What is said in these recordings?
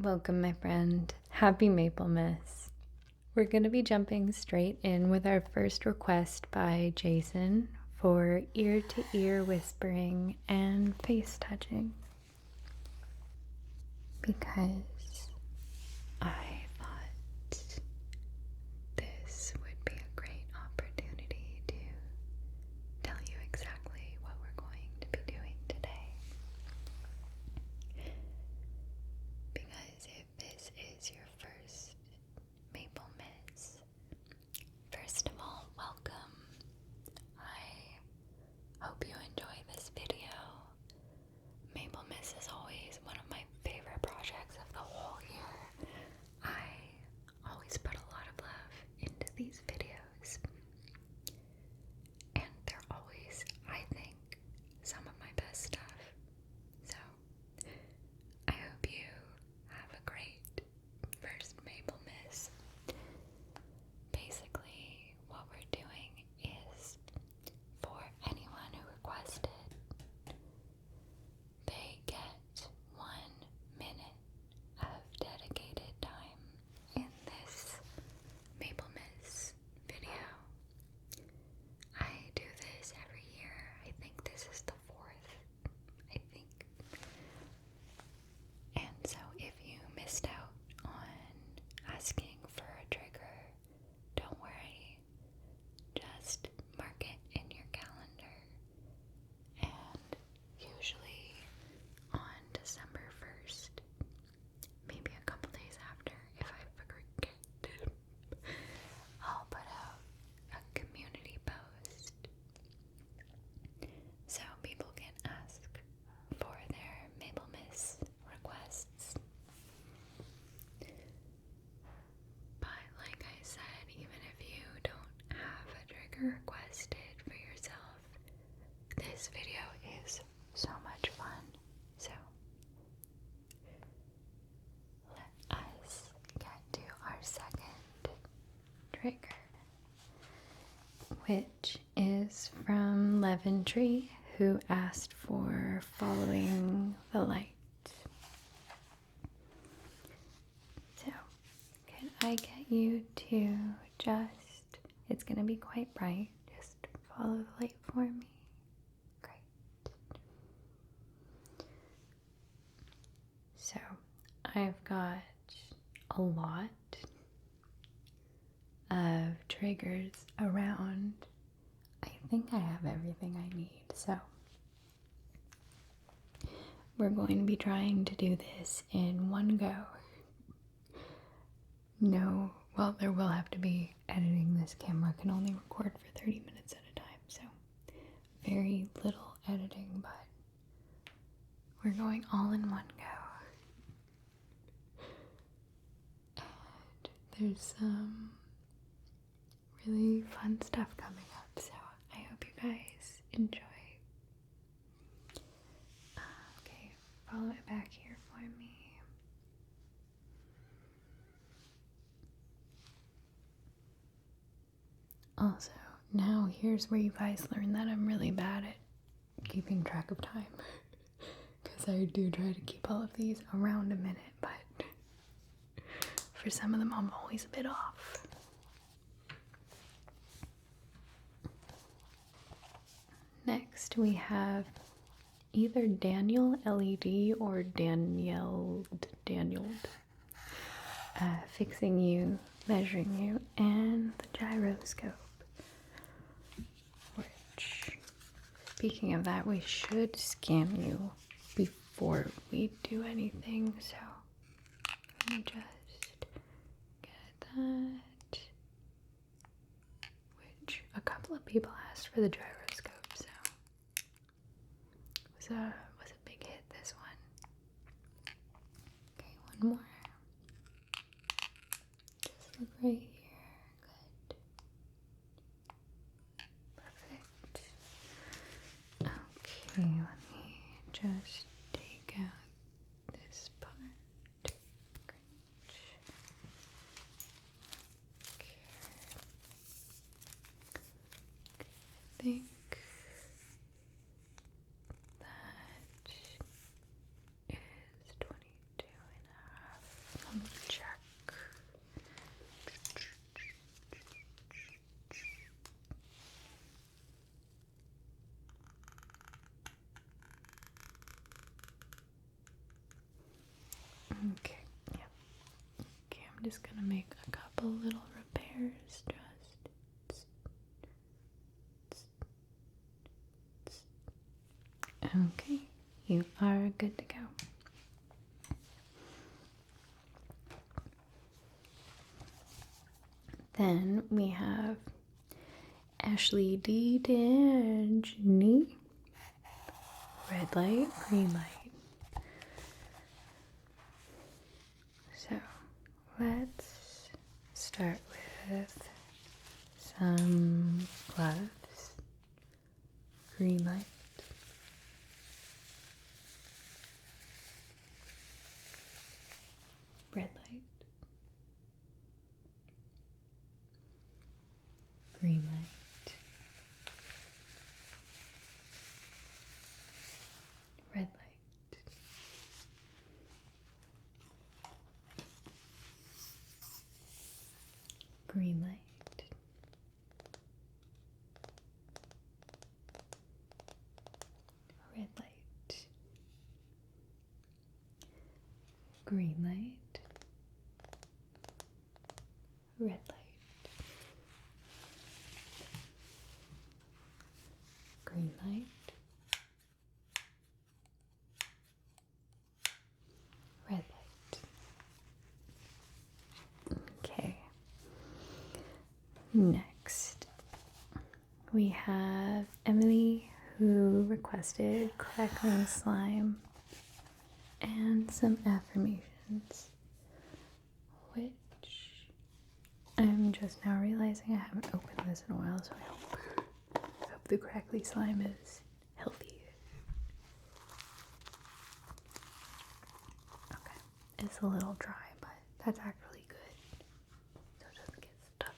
Welcome, my friend. Happy Maplemas. We're going to be jumping straight in with our first request by Jason for ear-to-ear whispering and face touching. Because I thought this would be a great opportunity to tell you exactly what we're going to be doing today. Because if this is your first Maplemas, first of all, welcome. I hope you enjoy this video. Maplemas is always one of my favorite projects of the whole year. I always put a lot of love into these videos, and they're always, I think, some of my best stuff. So I hope you have a great first Maplemas. Basically, what we're doing is, for anyone who requested, they get 1 minute of dedicated time in this Maplemas video. I do this every year. I think this is the 4th. I think. And so if you missed out on asking for a trigger, don't worry. Just mark it in your calendar. And usually on December 1st, maybe a couple days after, if I forget, I'll put out a community post so people can ask for their Maplemas requests. But like I said, even if you don't have a trigger requested for yourself, this video is so much fun. So let us get to our second trigger, which is from Levintry, who asked for following the light. So can I get you to just, it's going to be quite bright, just follow the light for me? Great. So I've got a lot of triggers around. I think I have everything I need, so we're going to be trying to do this in one go. No, well, there will have to be editing. This camera can only record for 30 minutes at a time, so very little editing, but we're going all in one go. And there's some really fun stuff coming up, so I hope you guys enjoy. Okay, follow it back here for me. Also, now here's where you guys learn that I'm really bad at keeping track of time. Because I do try to keep all of these around a minute, but for some of them I'm always a bit off. Next we have either Daniel LED or Daniel fixing you, measuring you, and the gyroscope. Which, speaking of that, we should scan you before we do anything, so let me just get that. Which a couple of people asked for the gyroscope, so it was a big hit, this one. Okay, one more. Just look right here. Good. Perfect. Okay, let me just take out this part. Great. Okay. I think that is 22 and a half. just gonna make a couple little repairs. Okay, you are good to go. Then we have Ashleyddhajny. Red light, green light. So let's start with some gloves. Green light. Red light. Green light. Red light. Green light. Red light. Green light. Red light. Green light. Red light. Okay. Next, we have Emilie, who requested crackling slime and some affirmations, which I'm just now realizing I haven't opened this in a while, so I hope the crackly slime is healthy. Okay, it's a little dry, but that's actually good, so it doesn't get stuck.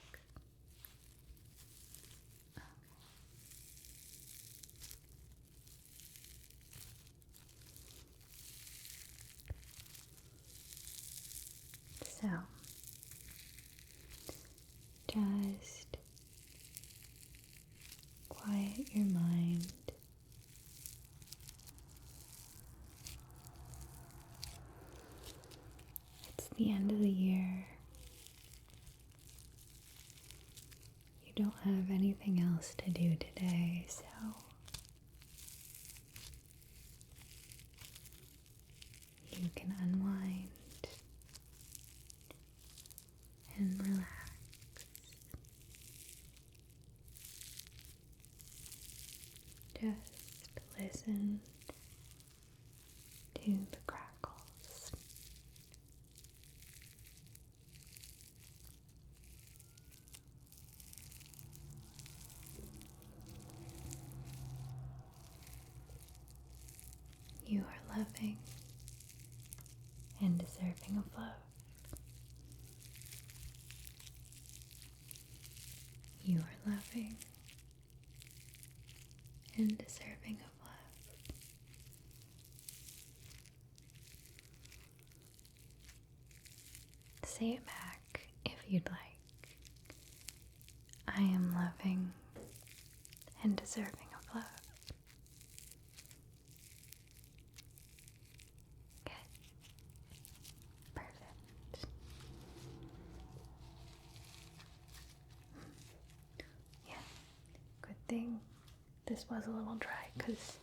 So, just quiet your mind. It's the end of the year. You don't have anything else to do today, so you can unwind and relax. Just listen to the crackles. You are loving and deserving of love. You are loving and deserving of love. Say it back if you'd like. I am loving and deserving of love. Good. Perfect. Yeah, good thing this was a little dry because it's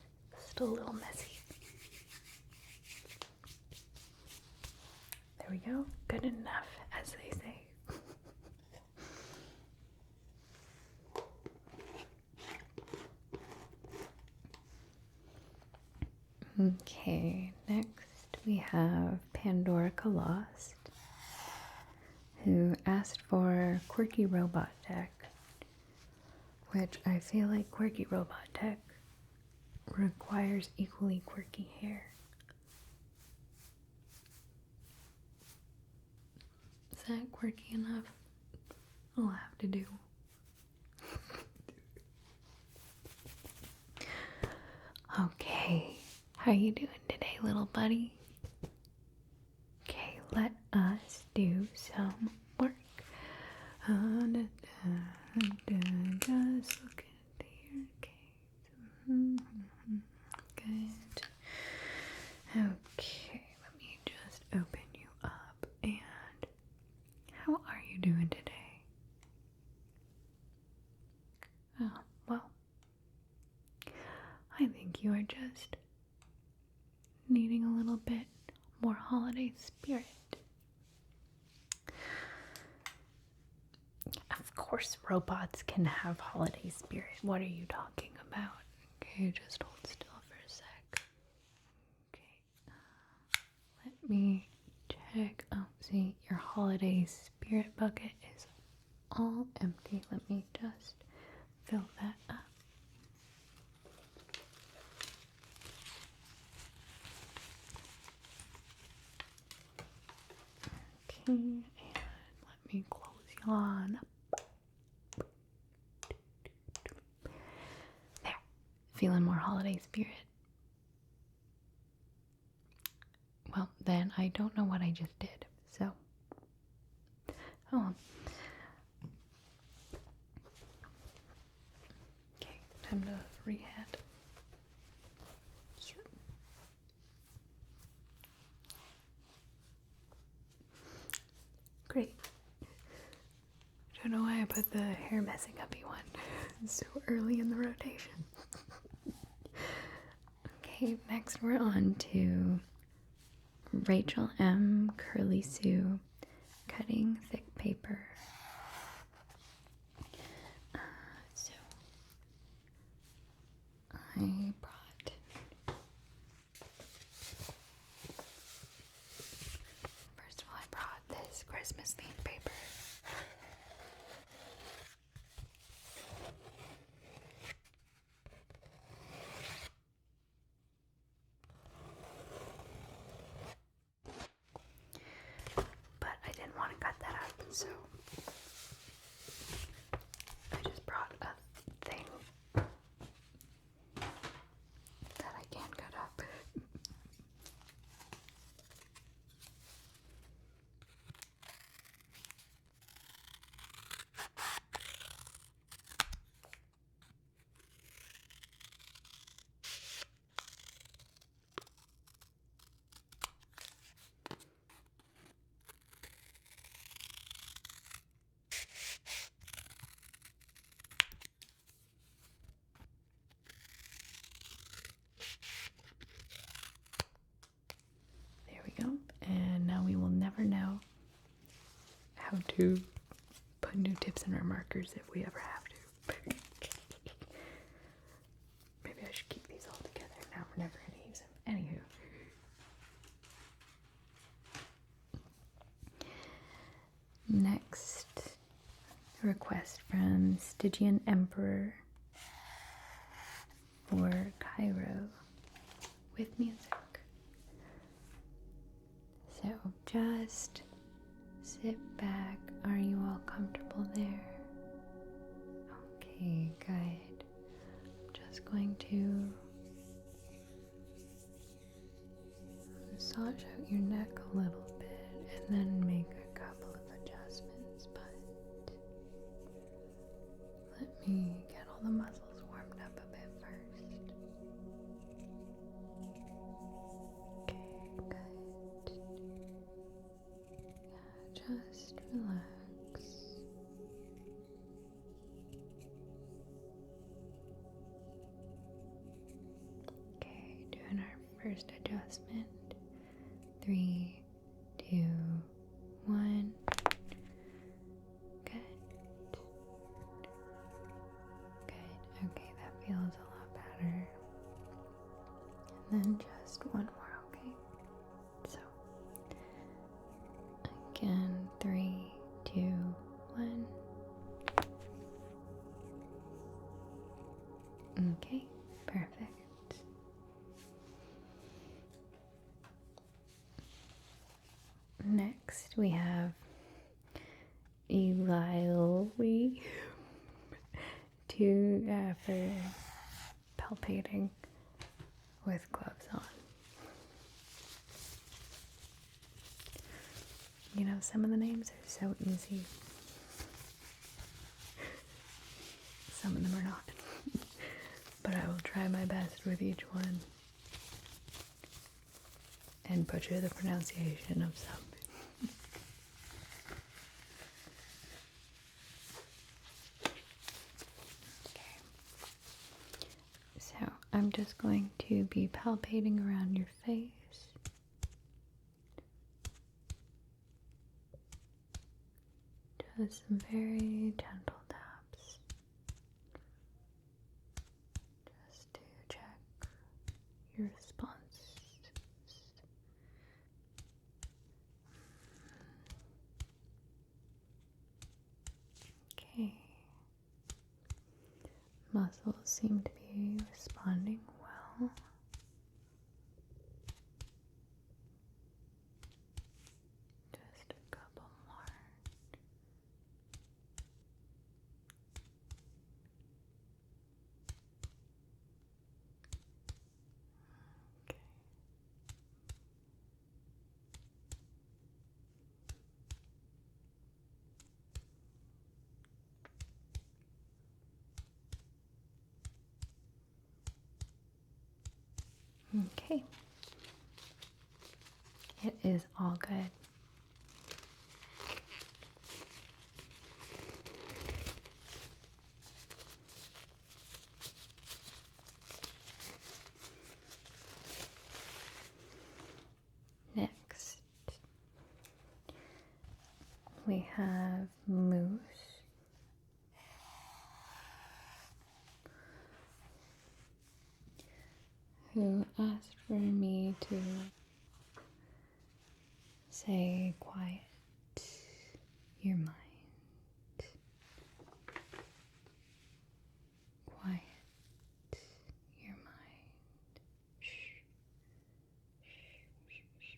still a little messy. There we go. Good enough, as they say. Okay, next we have PandoricaLost, who asked for quirky robot tech, which I feel like quirky robot tech requires equally quirky hair. Is that quirky enough? I'll have to do. Okay, how you doing today, little buddy? Okay, let us do some work. Just look at your case. Good. Okay, let me just open you up and Oh, well, I think you are just needing a little bit more holiday spirit. Of course, robots can have holiday spirit. What are you talking about? Okay, just hold still for a sec. Okay, let me check. Oh, see, your holiday spirit bucket is all empty. Let me just fill that up. Okay, and let me close you on up. There. Feeling more holiday spirit? Well, then I don't know what I just did, so. Oh. Okay, time to rehead. Great. I don't know why I put the hair messing uppy one so early in the rotation. Okay, next we're on to Rachel M. Curly Sue, cutting thick paper. So I brought first of all, I brought this Christmas themed paper. But I didn't want to cut that up, so I just brought a thing that I can cut up. There we go. And now we will never know how to put new tips in our markers if we ever have to. Maybe I should keep these all together. Now we're never going to use them. Anywho. Next request from StygianEmperor for gyro with music. So just sit back. Are you all comfortable there? Okay, good. I'm just going to massage out your neck a little bit and then make a couple of adjustments, but let me get all the muscles warmed up a bit first. Okay, good. Yeah, just relax. Okay, doing our first adjustment. 3, 2, 1. Good. Good. Okay, that feels a lot better. And then just one more, okay? So, again, 3, 2, 1. Okay, perfect. Next, we have Yllaille for palpating with gloves on. You know, some of the names are so easy. Some of them are not. But I will try my best with each one and butcher the pronunciation of some. Okay. I'm just going to be palpating around your face. Just some very gentle taps. Just to check your response. Okay. Muscles seem to be responding well. Just a couple more. Okay. It is all good. Next, we have Moose. Who asked for me to say quiet your mind. Quiet your mind. Shh. Shh. Shh. Shh.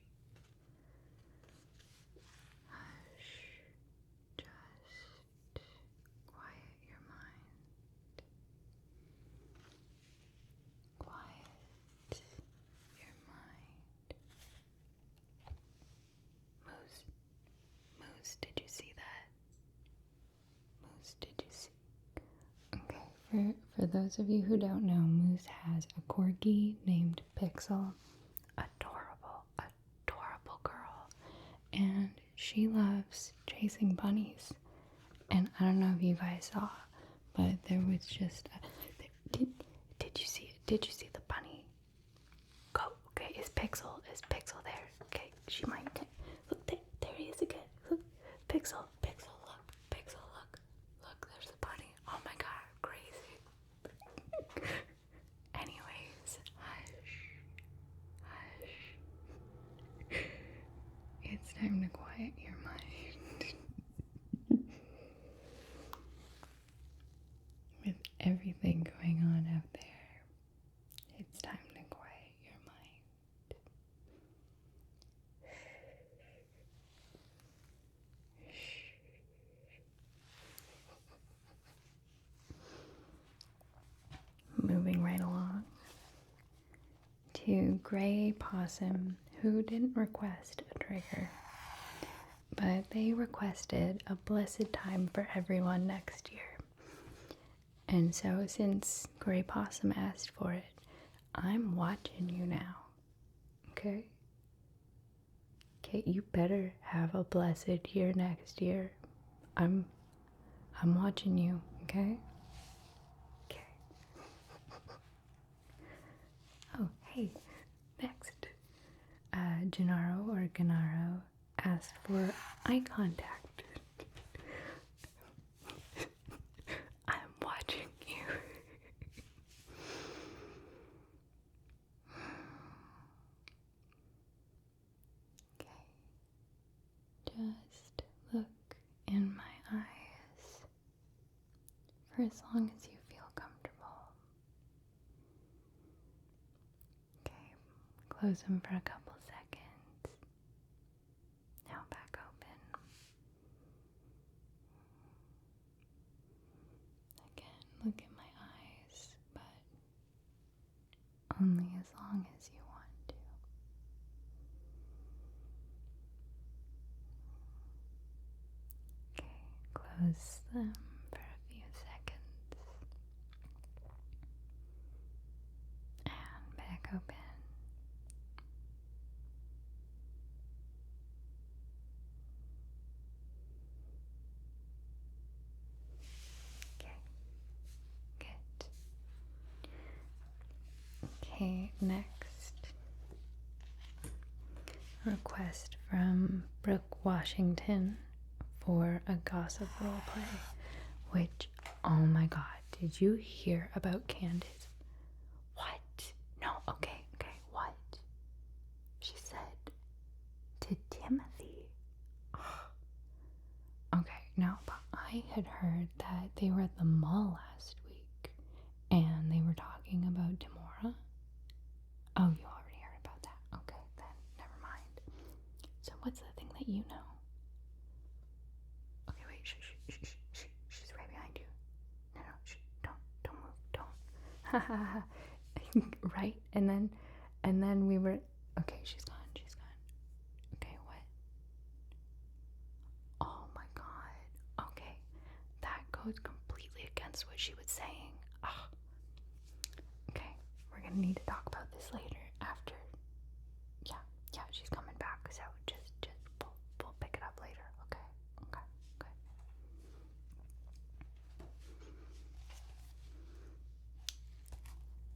Hush. Just quiet your mind. Quiet your mind. Moose, did you see that? Moose, did you see? Okay, for those of you who don't know, Moose has a corgi named Pixel. Adorable girl. And she loves chasing bunnies. And I don't know if you guys saw, but there was just did you see it? Did you see the bunny? Go. Okay, is Pixel there? Okay, she might. Look, there he is again. Look, Pixel, look. Pixel, look, there's the bunny. Oh my god, crazy. Anyways, hush. It's time to quiet your mind. With everything going on out there, it's time to quiet your mind. Moving right along to Greypossum, who didn't request a trigger, but they requested a blessed time for everyone next year. And so since Greypossum asked for it, I'm watching you now. Okay? Okay, you better have a blessed year next year. I'm watching you, okay? Okay. Oh, hey, next. Gennaro or Gennaro asked for eye contact. I'm watching you. Okay. Just look in my eyes for as long as you feel comfortable. Okay, close them for a couple seconds. Now back open. Again, look in my eyes, but only as long as you want to. Okay, close them for a few seconds. And back open. Okay, good. Okay, next request from Brooke Washington for a gossip roleplay, which, oh my god, did you hear about Candace? What? No, okay, what? She said to Timothy. Okay, no, but I had heard that they were at the mall last week and they were talking about Timora. Oh, you already heard about that. Okay, then never mind. So what's the thing that you know? Okay, wait, shh, she's right behind you. No, shh, don't move, don't. Ha ha ha. Right? And then we were, okay, she's gone. Okay, what? Oh my god. Okay, that goes completely against what she was saying. Ugh. Okay, we're gonna need to talk about this later after. Yeah, she's coming back, so just we'll pick it up later. Okay, good.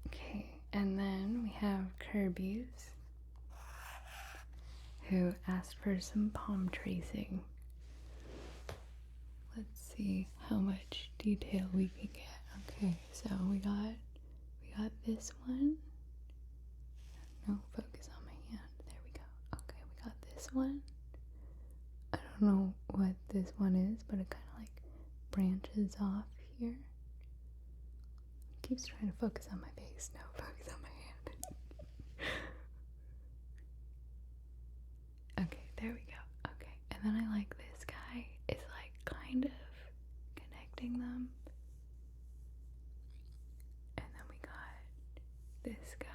Okay, and then we have Kirbys, who asked for some palm tracing. Let's see how much detail we can get. Okay, so we got this one. No, focus on my hand. There we go. Okay, we got this one. I don't know what this one is, but it kind of like branches off here. It keeps trying to focus on my face. No, focus on my hand. Okay, there we go. Okay, and then I like this guy. It's like kind of connecting them. And then we got this guy.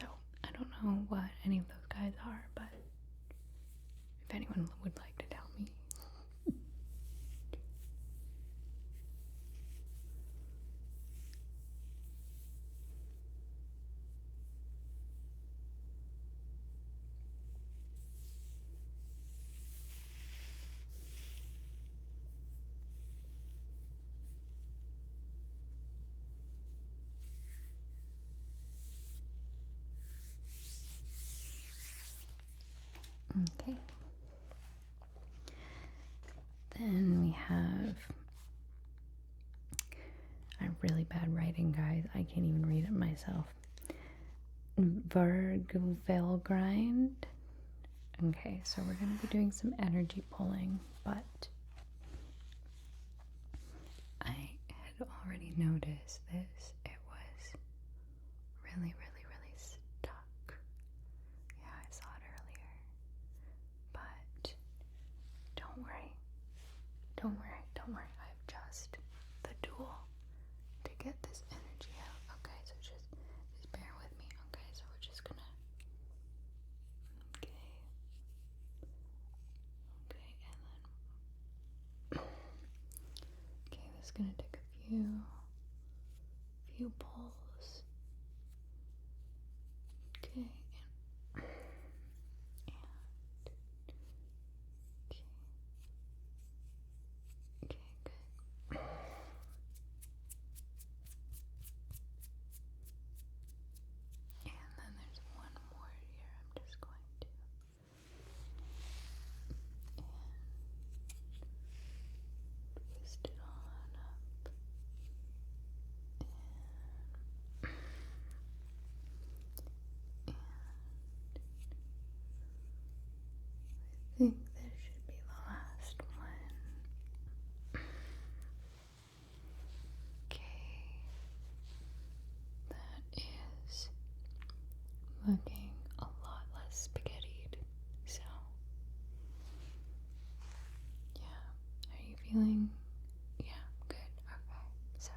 So, I don't know what any of those guys are, but if anyone would like to tell me. Okay. Then we have, I have really bad writing, guys. I can't even read it myself. Vargvalgrind. Okay, so we're going to be doing some energy pulling, but I had already noticed this. It was really stuck. Yeah, I saw it earlier. But don't worry. I have just the tool to get this energy out. Okay, so just bear with me. Okay, so we're just gonna. Okay, and then. Okay, this is gonna take a few pulls. Okay, okay, good. And then there's one more here. I'm just going to twist it on up. I think this should be the last one. Okay, that is looking a lot less spaghettied. So, yeah, are you feeling? Yeah, good. Okay, so,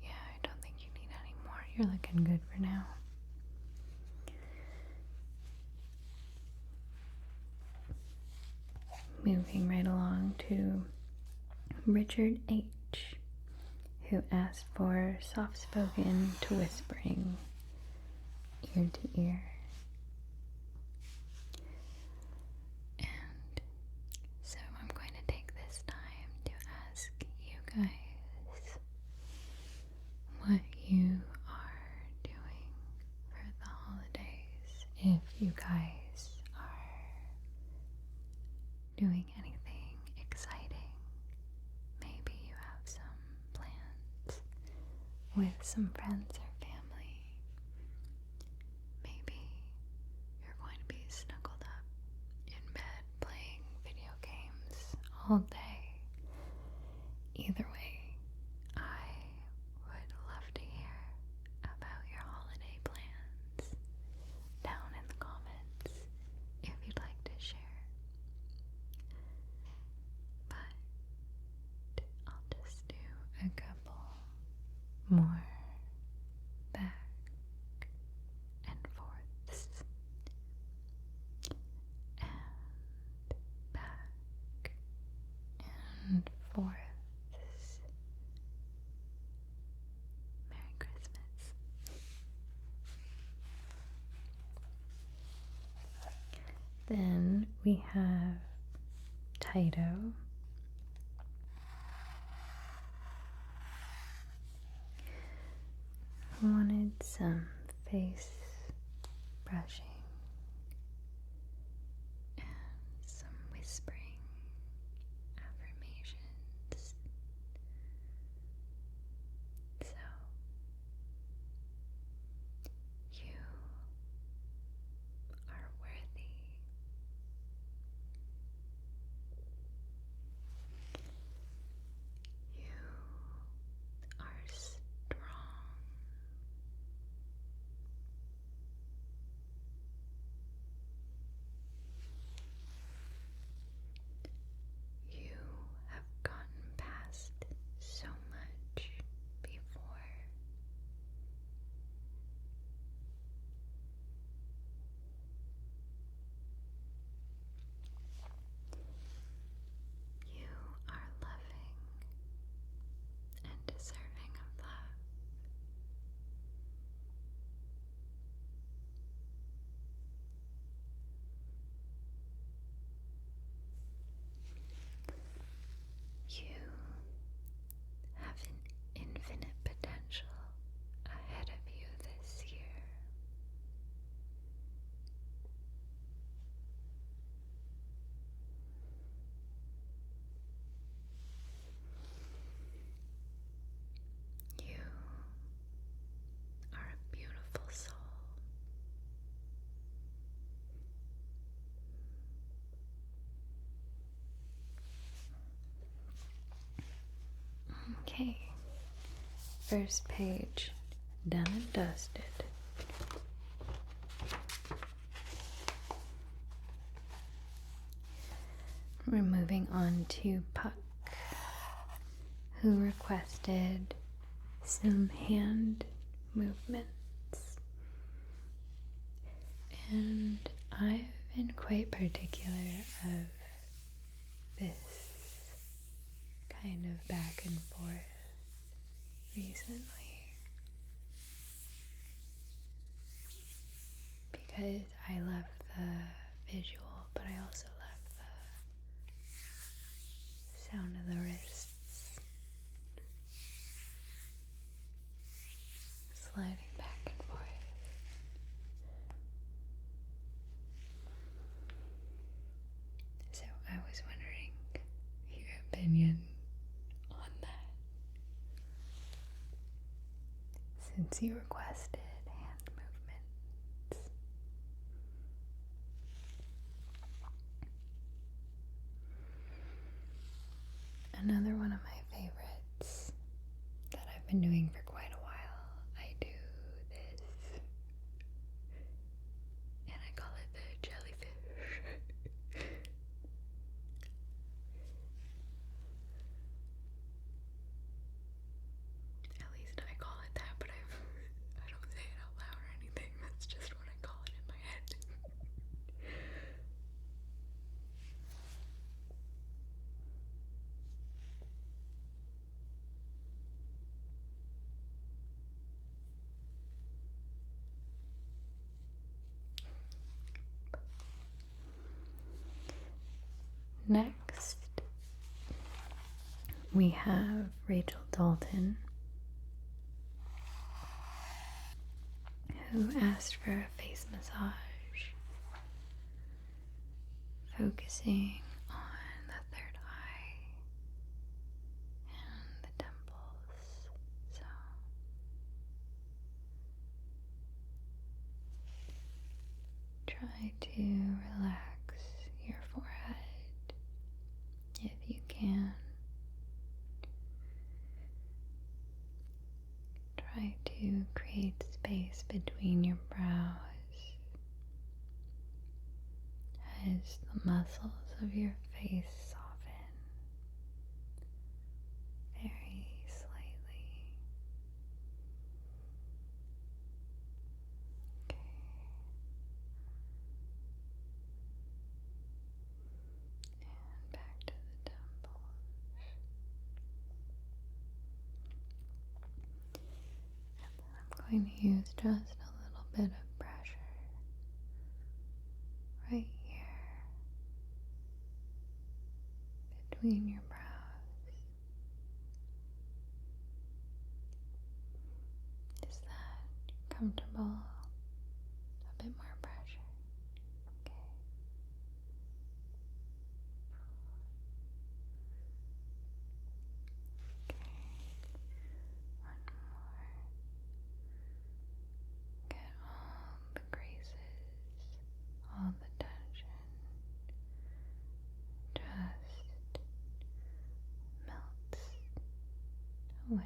yeah, I don't think you need any more. You're looking good for now. Moving right along to Richardh H, who asked for soft-spoken to whispering, ear to ear. And so I'm going to take this with some friends or family. Maybe you're going to be snuggled up in bed playing video games all day. Either way, I would love to hear about your holiday plans down in the comments if you'd like to share. But I'll just do a couple more back and forths and back and forths. Merry Christmas. Then we have Tyto. Who wanted some face brushing and some whispering affirmations. So, you are worthy. You are strong. You have gotten past so much before. You are loving and deserving of love. You have an infinite potential ahead of you this year. You are a beautiful soul. Okay, first page done and dusted. We're moving on to Puck, who requested some hand movements. And I've been quite particular of this kind of back and forth recently, because I love the visual, but I also love the sound of the wrists sliding back and forth. So I was wondering your opinion on that, since you requested hand movements. Another one of my favorites that I've been doing for quite a while, I do this, and I call it the jellyfish. At least I call it that, but I don't say it out loud or anything. That's just what I call it in my head. Next, we have Richardh Dalton, who asked for a face massage, focusing on the third eye and the temples. So as the muscles of your face soften very slightly. Okay. And back to the temples. And then I'm going to use just a little bit of pressure right here between your brows. Is that comfortable? A bit more pressure. Okay. Okay. One more. Get all the creases, all the tension. Just melts away.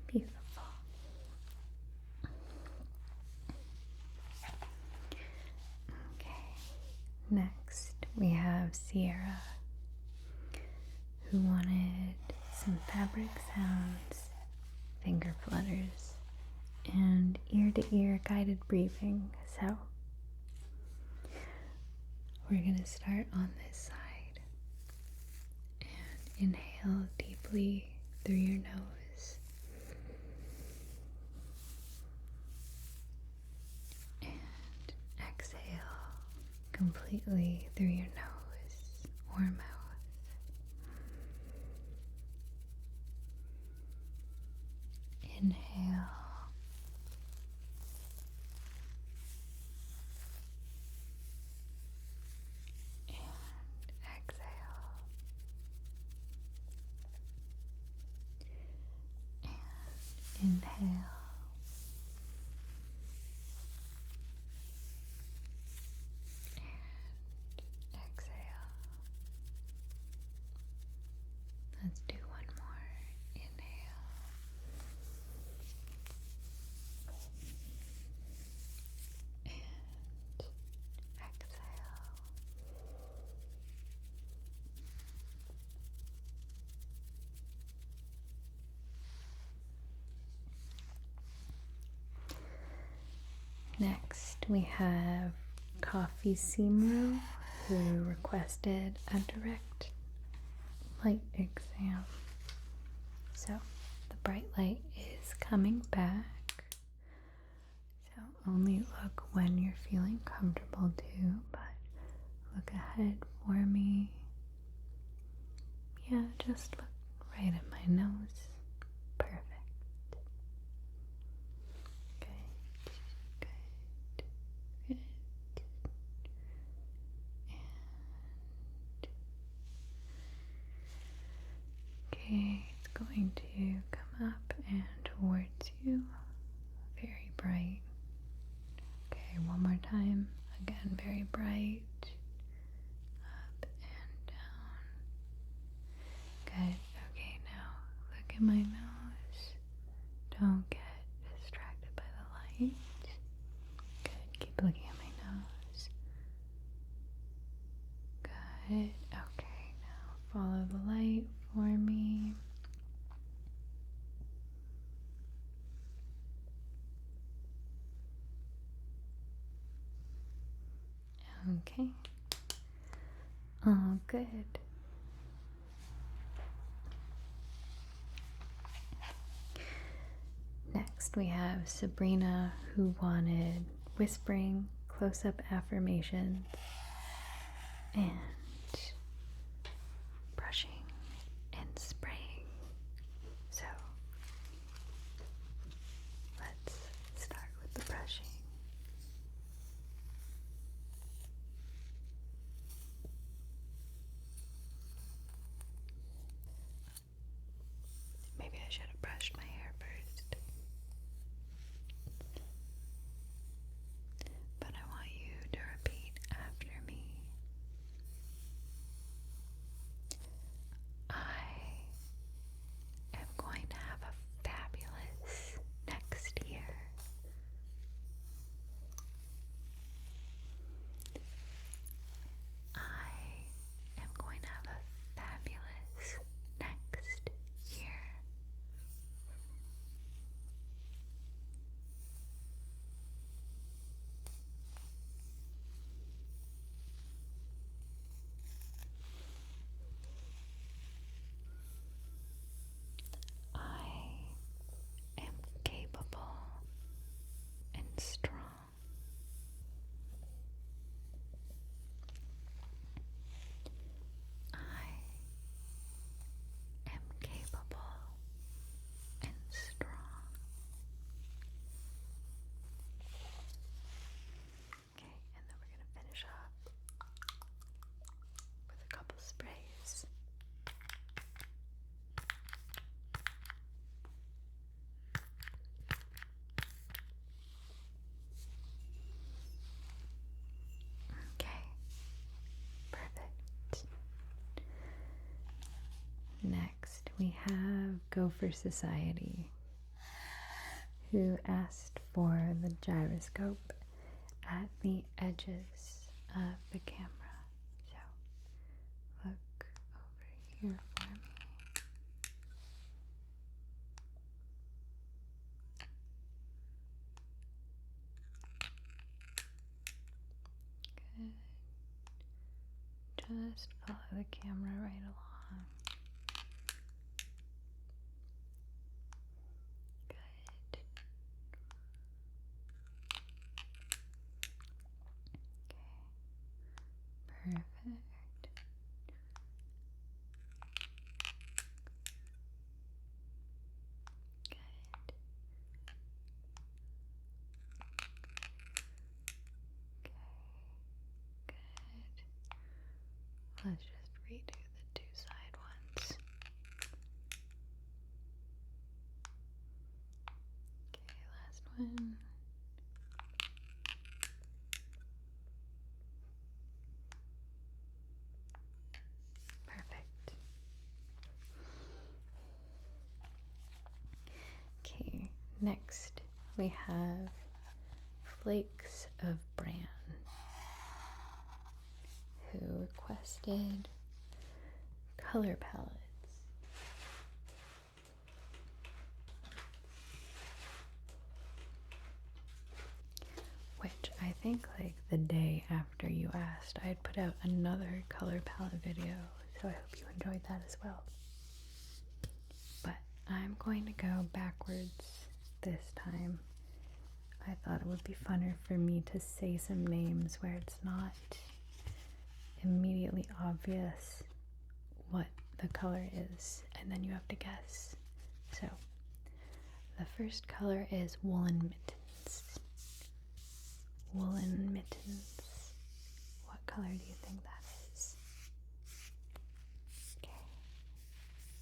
Beautiful. Okay, next we have Sierra, who wanted some fabric sounds, finger flutters, and ear-to-ear guided breathing. So we're going to start on this side and inhale deeply through your nose and exhale completely through your nose or mouth. Inhale. Exhale. And inhale. And exhale. Let's do one more. Inhale. And exhale. Next, we have Coficymro, who requested a direct light exam. So, the bright light is coming back. So, only look when you're feeling comfortable too, but look ahead for me. Yeah, just look right at my nose. Perfect. Good. Okay, it's going to come up and towards you. Very bright. Okay, one more time. Again, very bright. Up and down. Good. Okay, now look at my nose. Don't get distracted by the light. Good. Keep looking at my nose. Good. Okay, now follow the light for me. Okay. Oh, good. Next we have Sabrina, who wanted whispering, close-up affirmations, and brushing and spraying. So let's start with the brushing. Maybe I should have brushed my hair first. But I want you to repeat after me. I am going to have a fabulous we have Gophersociety, who asked for the gyroscope at the edges of the camera. So look over here for me. Good. Just follow the camera right along. Good. Okay. Perfect. Good. Let's just redo the two side ones. Okay, last one. Perfect. Okay, next we have Flakes of Bran, who requested color palettes. Which I think like the day after you asked, I had put out another color palette video, so I hope you enjoyed that as well. But I'm going to go backwards this time. I thought it would be funner for me to say some names where it's not immediately obvious what the color is, and then you have to guess. So the first color is Woolen Mittens. Woolen Mittens. What color do you think that is? Okay,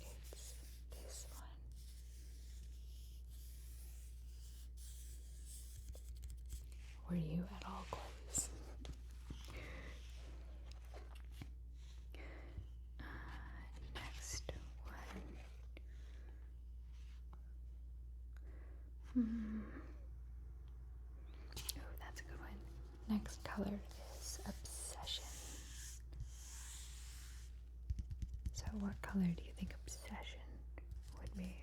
it's this one. Were you at all close? Next one. Oh, that's a good one. Next color is Obsession. So what color do you think Obsession would be?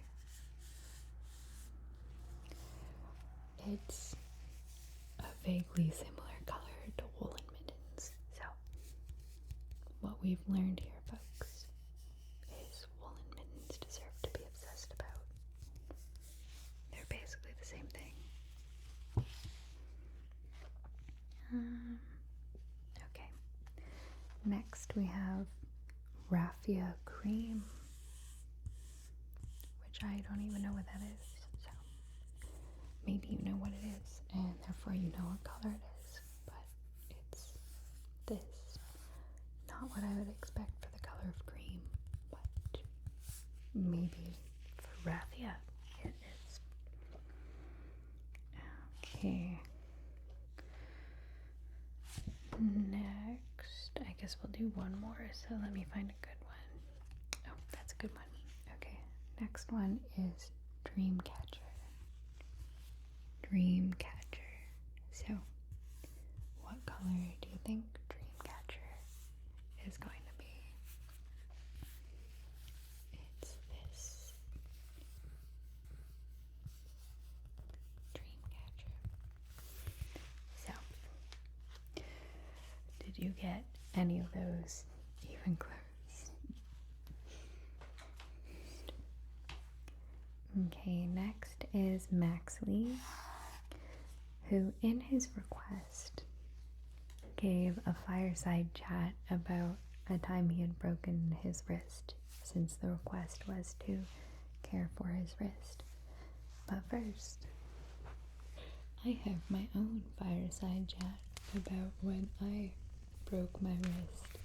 It's a vaguely similar color to Woolen Mittens. So what we've learned here, folks, is Woolen Mittens deserve to be obsessed about. They're basically the same thing. Okay. Next we have Raffia Cream, which I don't even know what that is. So maybe you know what it is, and therefore you know what color it is. But it's this. Not what I would expect for the color of cream, but maybe for Raffia it is. Okay. Next, I guess we'll do one more, so let me find a good one. Oh, that's a good one. Okay, next one is Dreamcatcher. Dreamcatcher. So, what color do you think Dreamcatcher is going to be? It's this. Dreamcatcher. So, did you get any of those even close? Okay, next is Maxley, who in his request gave a fireside chat about a time he had broken his wrist, since the request was to care for his wrist. But first, I have my own fireside chat about when I broke my wrist.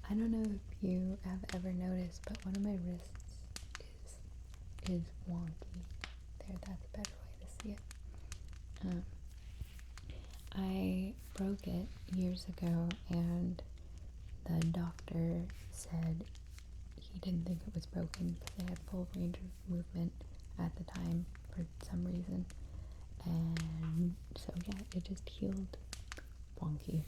I don't know if you have ever noticed, but one of my wrists is wonky. There, that's a better way to see it. I broke it years ago, and the doctor said he didn't think it was broken because I had full range of movement at the time for some reason. And so yeah, it just healed wonky.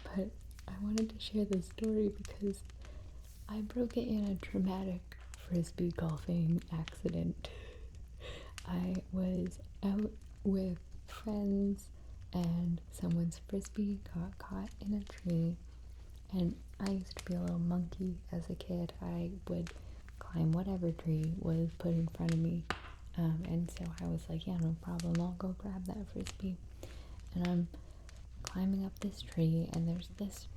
But I wanted to share this story because I broke it in a traumatic frisbee golfing accident. I was out with friends and someone's frisbee got caught in a tree, and I used to be a little monkey as a kid. I would climb whatever tree was put in front of me, and so I was like, yeah, no problem, I'll go grab that frisbee. And I'm climbing up this tree, and there's this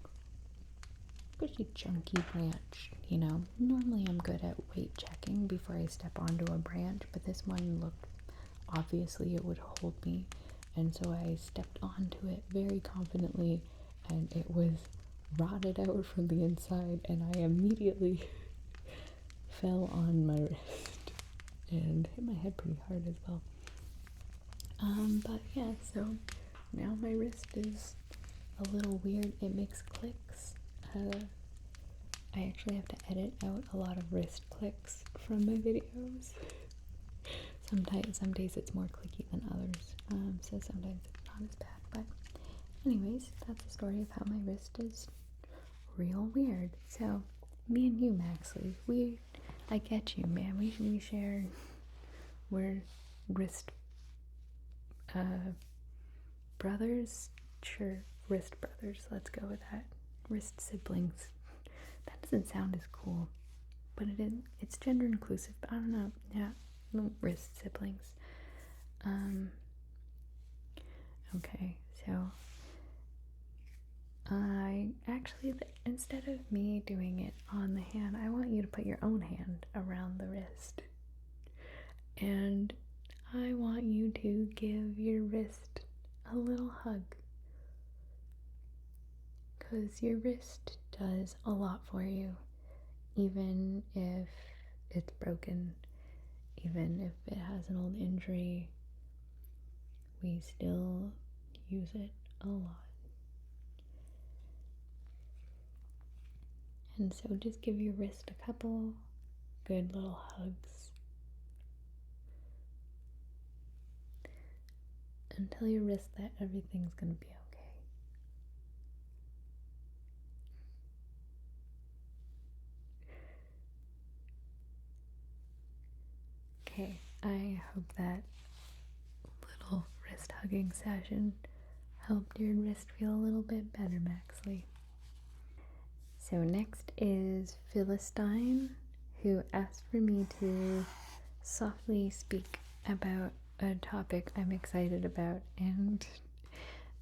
pretty chunky branch, you know. Normally I'm good at weight checking before I step onto a branch, but this one looked, obviously it would hold me, and so I stepped onto it very confidently, and it was rotted out from the inside, and I immediately fell on my wrist and hit my head pretty hard as well. But yeah, so now my wrist is a little weird. It makes clicks. I actually have to edit out a lot of wrist clicks from my videos. Some days it's more clicky than others, so sometimes it's not as bad. But anyways, that's the story of how my wrist is real weird. So me and you, Maxley, I get you, man. We share, we're wrist brothers. Sure, wrist brothers. Let's go with that. Wrist siblings. That doesn't sound as cool, but it's gender inclusive. But I don't know. Yeah, no, wrist siblings. Okay, so I actually, instead of me doing it on the hand, I want you to put your own hand around the wrist, and I want you to give your wrist a little hug, because your wrist does a lot for you, even if it's broken, even if it has an old injury, we still use it a lot. And so just give your wrist a couple good little hugs and tell your wrist that everything's gonna be okay. Okay, I hope that little wrist hugging session helped your wrist feel a little bit better, Maxley. So next is Philistine, who asked for me to softly speak about a topic I'm excited about, and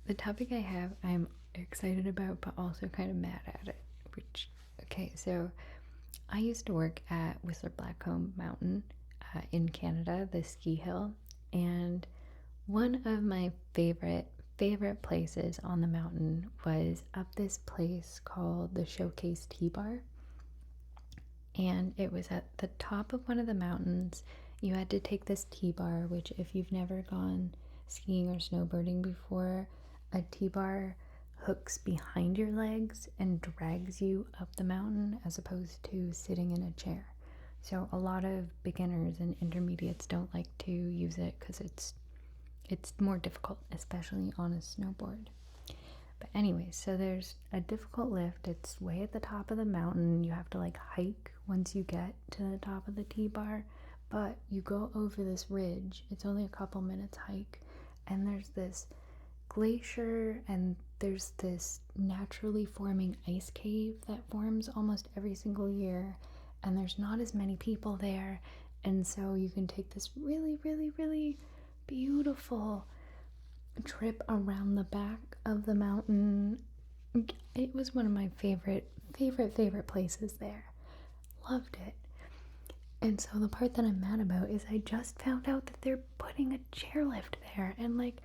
the topic I have I'm excited about but also kind of mad at it. Okay, so I used to work at Whistler Blackcomb Mountain in Canada, the ski hill, and one of my favorite places on the mountain was up this place called the Showcase T-Bar, and it was at the top of one of the mountains. You had to take this T-bar, which, if you've never gone skiing or snowboarding before, a T-bar hooks behind your legs and drags you up the mountain as opposed to sitting in a chair. So a lot of beginners and intermediates don't like to use it because it's more difficult, especially on a snowboard. But anyway, so there's a difficult lift. It's way at the top of the mountain. You have to like hike once you get to the top of the T-bar, but you go over this ridge. It's only a couple minutes hike, and there's this glacier, and there's this naturally forming ice cave that forms almost every single year, and there's not as many people there, and so you can take this really, really, really beautiful trip around the back of the mountain. It was one of my favorite places there. Loved it. And so the part that I'm mad about is I just found out that they're putting a chairlift there, and like,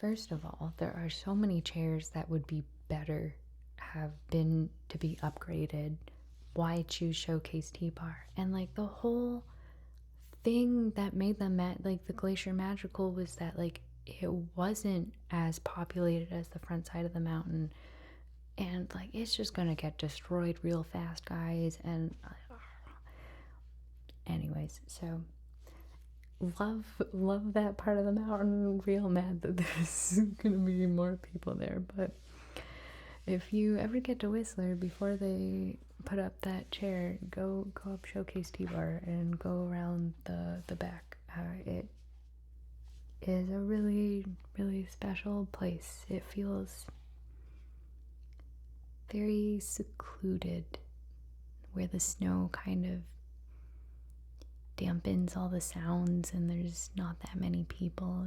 first of all, there are so many chairs that would be better, have been to be upgraded. Why choose Showcase T-Bar? And like, the whole thing that made them like the Glacier magical was that like it wasn't as populated as the front side of the mountain. And like it's just gonna get destroyed real fast, guys. And anyways, so love that part of the mountain. Real mad that there's gonna be more people there, but if you ever get to Whistler before they put up that chair, go up Showcase T-Bar and go around the back. It is a really, really special place. It feels very secluded, where the snow kind of dampens all the sounds and there's not that many people.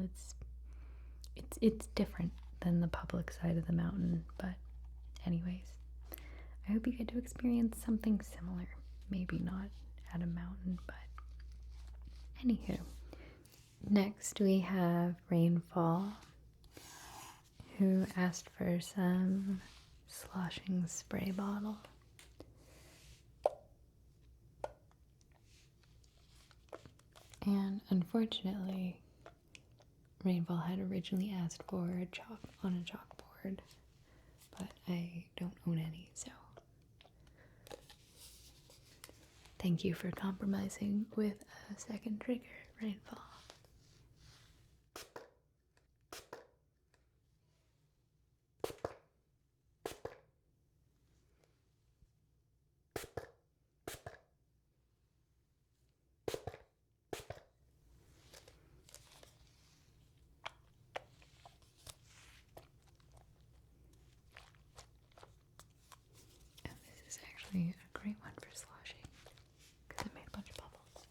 It's different than the public side of the mountain, but anyways, I hope you get to experience something similar. Maybe not at a mountain, but anywho. Next we have Rainfall, who asked for some sloshing spray bottle. And unfortunately, Rainfall had originally asked for a chalk on a chalkboard, but I don't own any, so thank you for compromising with a second trigger, Rainfall. A great one for sloshing because it made a bunch of bubbles.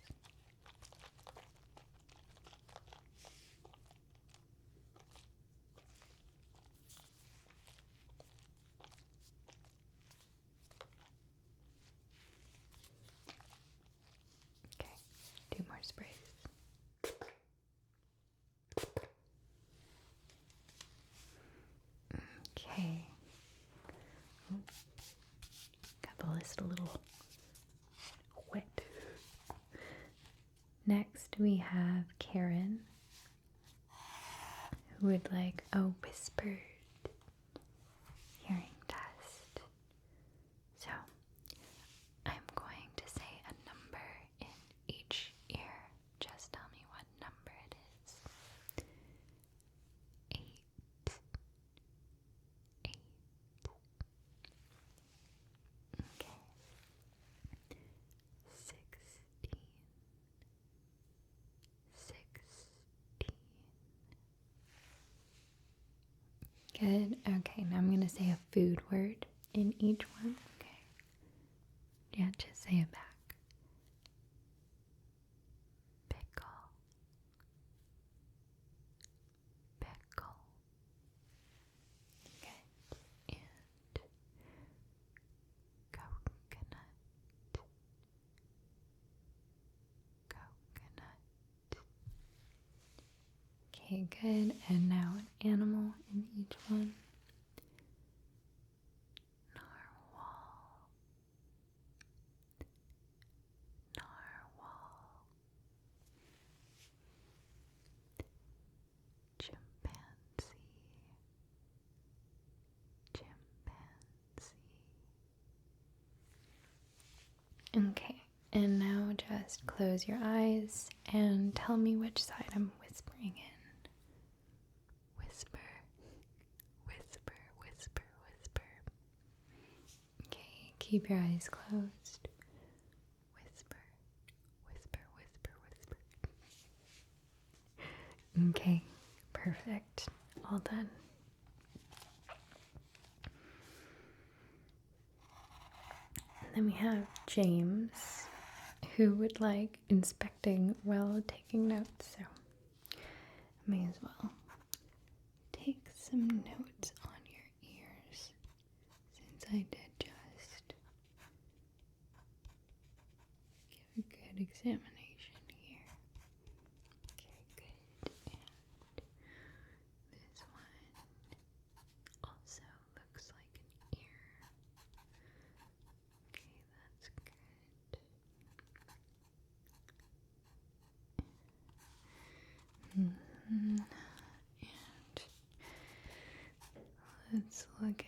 Okay, 2 more sprays. Okay. The list a little wet. Next we have Karen, who would like a whispered hearing test. So I'm going to say a number in each ear. Just tell me what number it is. 8. 8. Okay. 16. 16. Good. Okay, now I'm going to say a food word in each one. Okay. Yeah, just say it back. Pickle. Pickle. Good. And coconut. Coconut. Okay, good. And now an animal in each one. Narwhal. Narwhal. Chimpanzee. Chimpanzee. Okay, and now just close your eyes and tell me which side I'm whispering in. Whisper, whisper, whisper, whisper. Okay, keep your eyes closed. Whisper, whisper, whisper, whisper. Okay, perfect. All done. And then we have James, who would like inspecting while taking notes, so may as well take some notes on your ears, since I did just give a good examination here. Okay, good. And this one also looks like an ear. Okay, that's good. And let's look at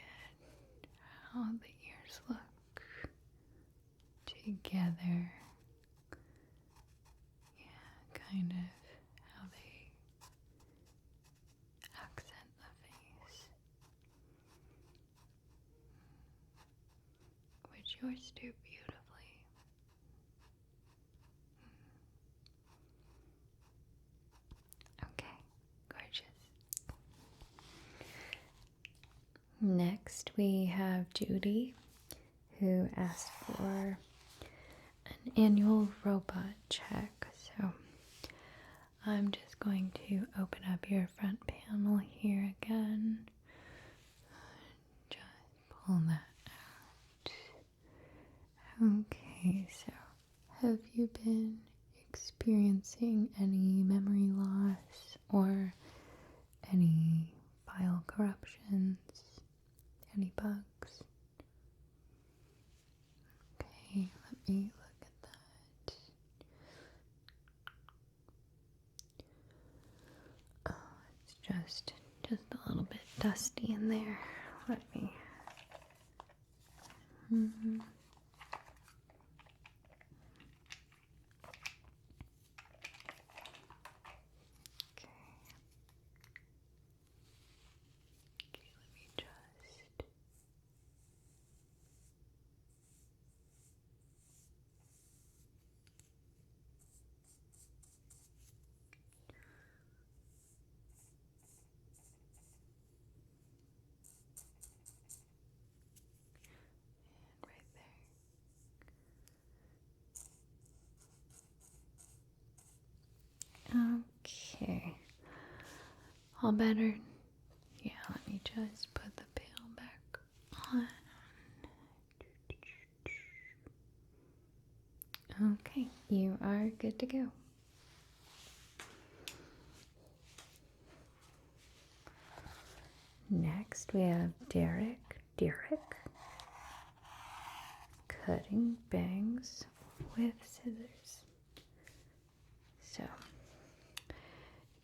kind of how they accent the face, which yours do beautifully. Okay, gorgeous. Next we have Judy, who asked for an annual robot check. So I'm just going to open up your front panel here again. Just pull that out. Okay, so have you been experiencing any memory loss or any file corruptions? Any bugs? Okay, let me look at that. Oh, it's just a little bit dusty in there. Let me. Okay. Okay, let me just. Right there. Okay. All better? Yeah, let me just put the pail back on. Okay, you are good to go. Next we have Derek, cutting bangs with scissors. So,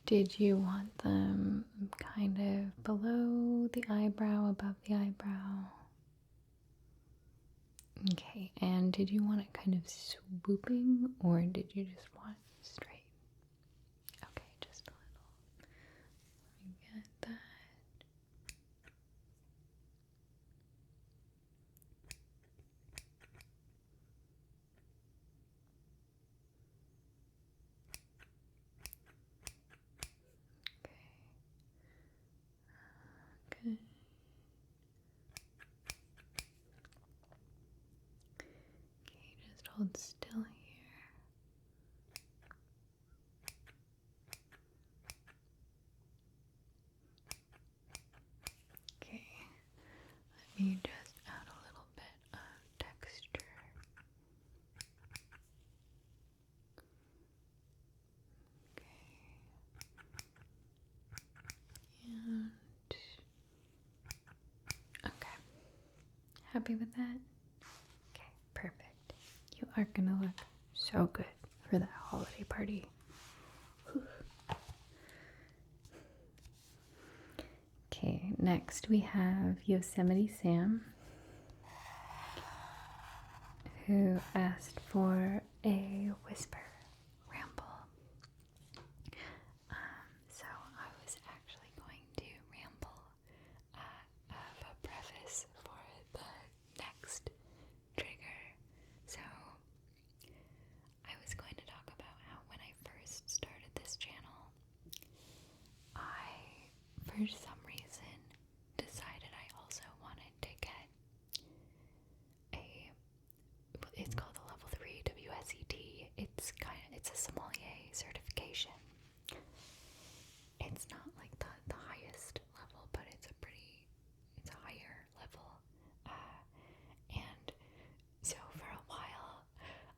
did you want them kind of below the eyebrow, above the eyebrow? Okay, and did you want it kind of swooping, or did you just want straight? Okay, just a little. Let me get that. Good. Okay, just hold still here. Okay, let me just add a little bit of texture. Okay, happy with that? Okay, perfect. You are gonna look so good for that holiday party. Whew. Okay, next we have Yosemity Sam, who asked for a whisper ramble. So I was actually going to ramble of a preface for the next trigger. So I was going to talk about how when I first started this channel, I, for some reason, decided I also wanted to get it's called the level 3 WSET. It's a sommelier certification. It's not like the highest level, but it's a higher level. And so for a while,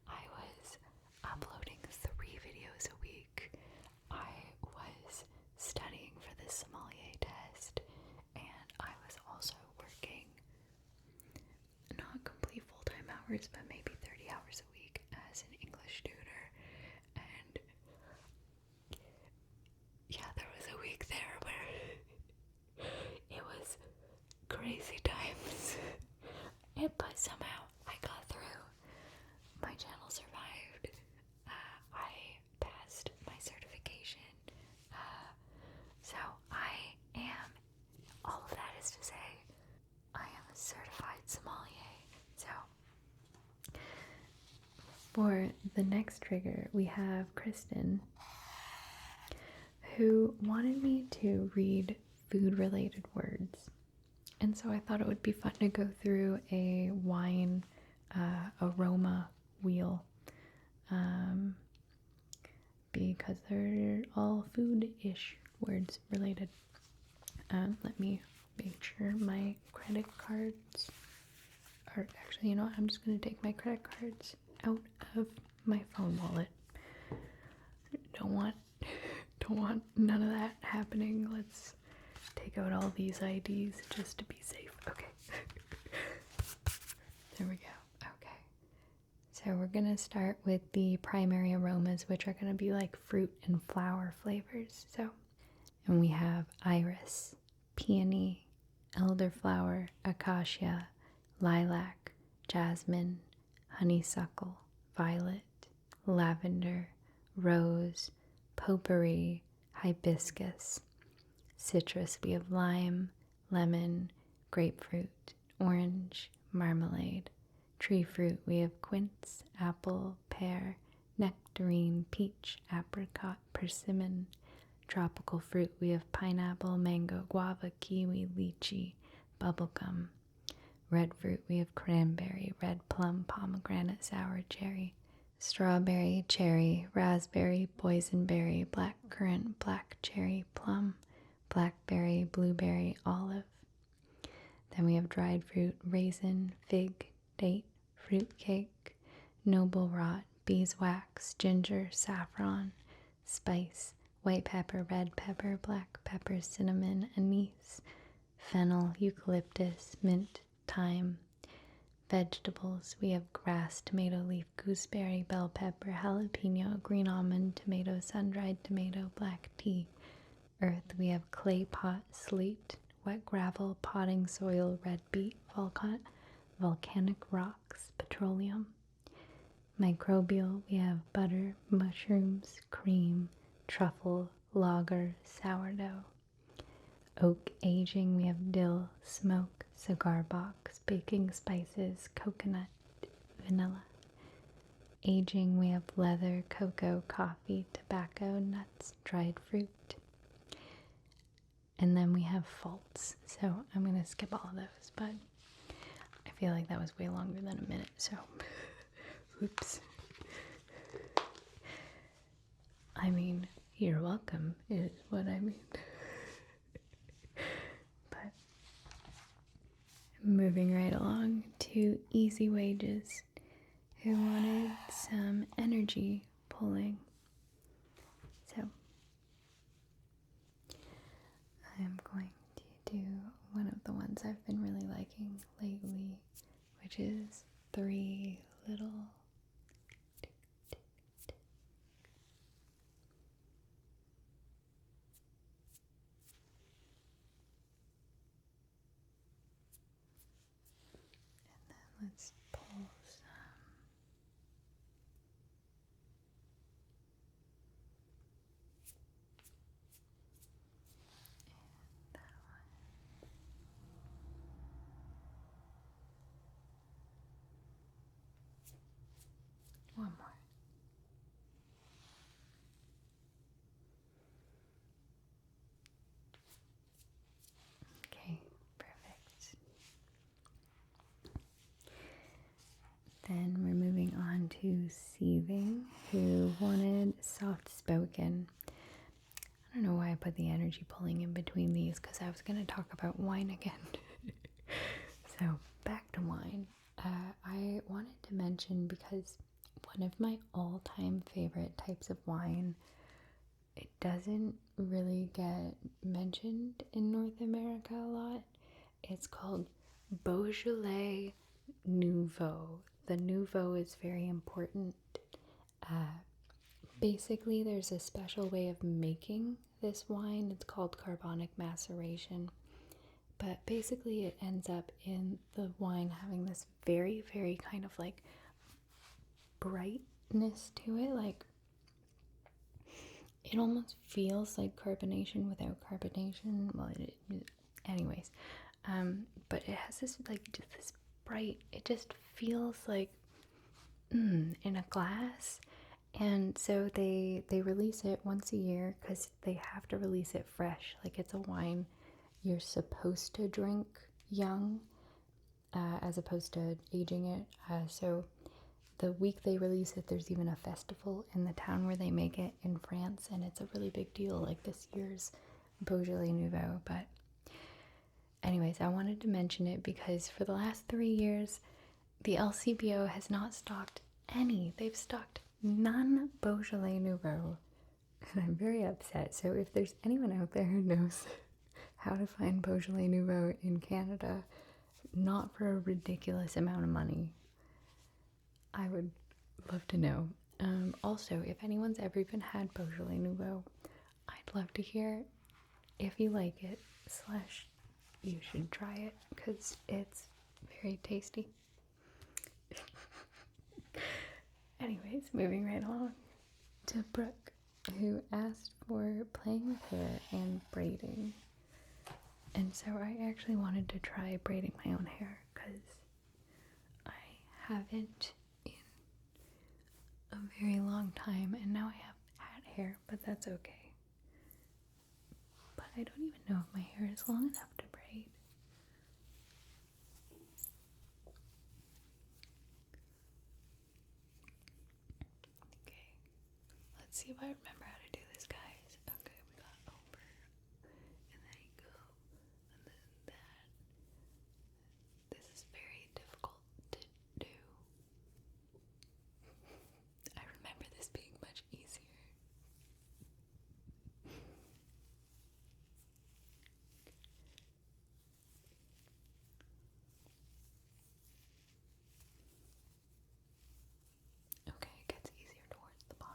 I was uploading 3 videos a week. I was studying for this sommelier test, and I was also working not complete full-time hours, but maybe 30 hours a week as an English tutor. And yeah, there was a week there where it was crazy times. But somehow I got through. My channel survived. I passed my certification. For the next trigger, we have Kristen, who wanted me to read food-related words. And so I thought it would be fun to go through a wine aroma wheel, because they're all food-ish words related. Let me make sure my credit cards are actually, you know what, I'm just going to take my credit cards out of my phone wallet. Don't want none of that happening. Let's take out all these IDs just to be safe. Okay. There we go. Okay. So we're going to start with the primary aromas, which are going to be like fruit and flower flavors. And we have iris, peony, elderflower, acacia, lilac, jasmine, honeysuckle, violet, lavender, rose, potpourri, hibiscus. Citrus, we have lime, lemon, grapefruit, orange, marmalade. Tree fruit, we have quince, apple, pear, nectarine, peach, apricot, persimmon. Tropical fruit, we have pineapple, mango, guava, kiwi, lychee, bubblegum. Red fruit, we have cranberry, red plum, pomegranate, sour cherry. Strawberry, cherry, raspberry, boysenberry, black currant, black cherry, plum, blackberry, blueberry, olive. Then we have dried fruit, raisin, fig, date, fruitcake, noble rot, beeswax, ginger, saffron, spice, white pepper, red pepper, black pepper, cinnamon, anise, fennel, eucalyptus, mint, thyme. Vegetables, we have grass, tomato leaf, gooseberry, bell pepper, jalapeno, green almond, tomato, sun-dried tomato, black tea. Earth, we have clay pot, slate, wet gravel, potting soil, red beet, volcanic rocks, petroleum. Microbial, we have butter, mushrooms, cream, truffle, lager, sourdough. Oak aging, we have dill, smoke, cigar box, baking spices, coconut, vanilla. Aging, we have leather, cocoa, coffee, tobacco, nuts, dried fruit. And then we have faults. So I'm going to skip all of those, but I feel like that was way longer than a minute, so oops. I mean, you're welcome is what I mean. But moving right along to easy wages, who wanted some energy pulling. So I'm going to do one of the ones I've been really liking lately, which is 3 little tick, tick, tick. And then let's pull some. And that one. One more. Okay, perfect. Then we're moving on to Seething, who wanted soft spoken. I don't know why I put the energy pulling in between these, because I was going to talk about wine again. So back to wine. I wanted to mention, because one of my all-time favorite types of wine, it doesn't really get mentioned in North America a lot. It's called Beaujolais Nouveau. The Nouveau is very important. Basically, there's a special way of making this wine. It's called carbonic maceration. But basically, it ends up in the wine having this very, very kind of like brightness to it. Like, it almost feels like carbonation without carbonation. Well, anyways. But it has this like just this bright, it just feels like in a glass. And so they release it once a year because they have to release it fresh. Like it's a wine you're supposed to drink young, as opposed to aging it. So the week they release it, there's even a festival in the town where they make it in France, and it's a really big deal, like this year's Beaujolais Nouveau. But anyways, I wanted to mention it because for the last 3 years, the LCBO has not stocked any. They've stocked none Beaujolais Nouveau, and I'm very upset. So if there's anyone out there who knows how to find Beaujolais Nouveau in Canada, not for a ridiculous amount of money, I would love to know. Also, if anyone's ever even had Beaujolais Nouveau, I'd love to hear if you like it, / you should try it, because it's very tasty. Anyways, moving right along to Brooke, who asked for playing with hair and braiding. And so I actually wanted to try braiding my own hair, because I haven't in a very long time, and now I have hat hair, but that's okay. But I don't even know if my hair is long enough to braid. Okay, let's see if I remember how to do this, guys. Okay, we got over, and then you go, and then that. This is very difficult to do. I remember this being much easier. Okay, it gets easier towards the bottom.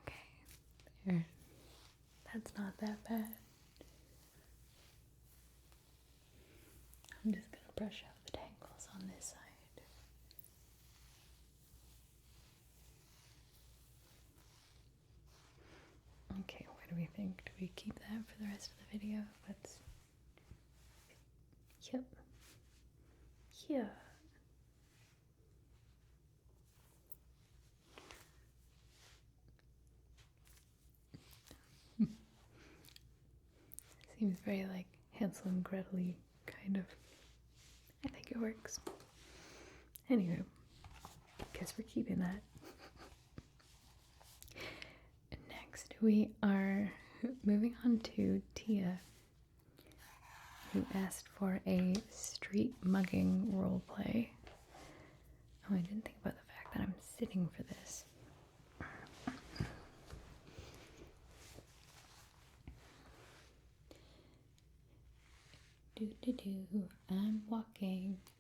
Okay, there. That's not that bad. I'm just gonna brush out the tangles on this side. Okay, what do we think? Do we keep that for the rest of the video? Let's... Yep. Yeah. Seems very like Hansel and Gretel-y, kind of. I think it works. Anyway, guess we're keeping that. Next, we are moving on to Tia, who asked for a street mugging roleplay. Oh, I didn't think about the fact that I'm sitting for this.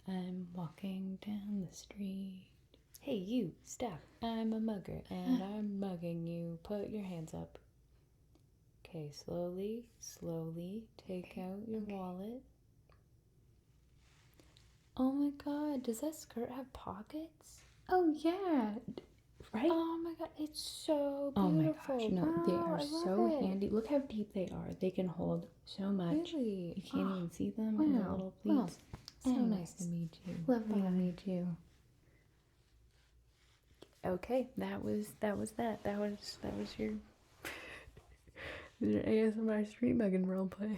I'm walking down the street. Hey, you, stop. I'm a mugger, and I'm mugging you. Put your hands up. Okay, slowly, take out your wallet. Oh my god, does that skirt have pockets? Oh yeah, right? Oh my god, it's so beautiful. Oh my gosh, no, wow, they are so handy. Look how deep they are. They can hold so much. Really? You can't even see them in the little pleats. Well, so nice to meet you. Lovely to meet you. Okay, that was that. That was your ASMR street mugging roleplay.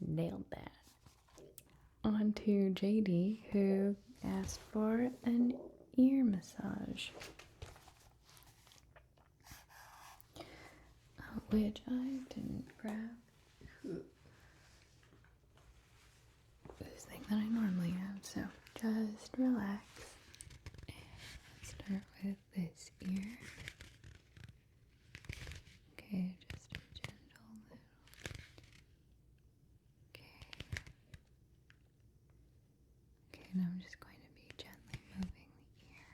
Nailed that. On to JD, who asked for an ear massage, which I didn't grab this thing that I normally have, so just relax and start with this ear. Okay, just a gentle little. Okay, and I'm just going to be gently moving the ear.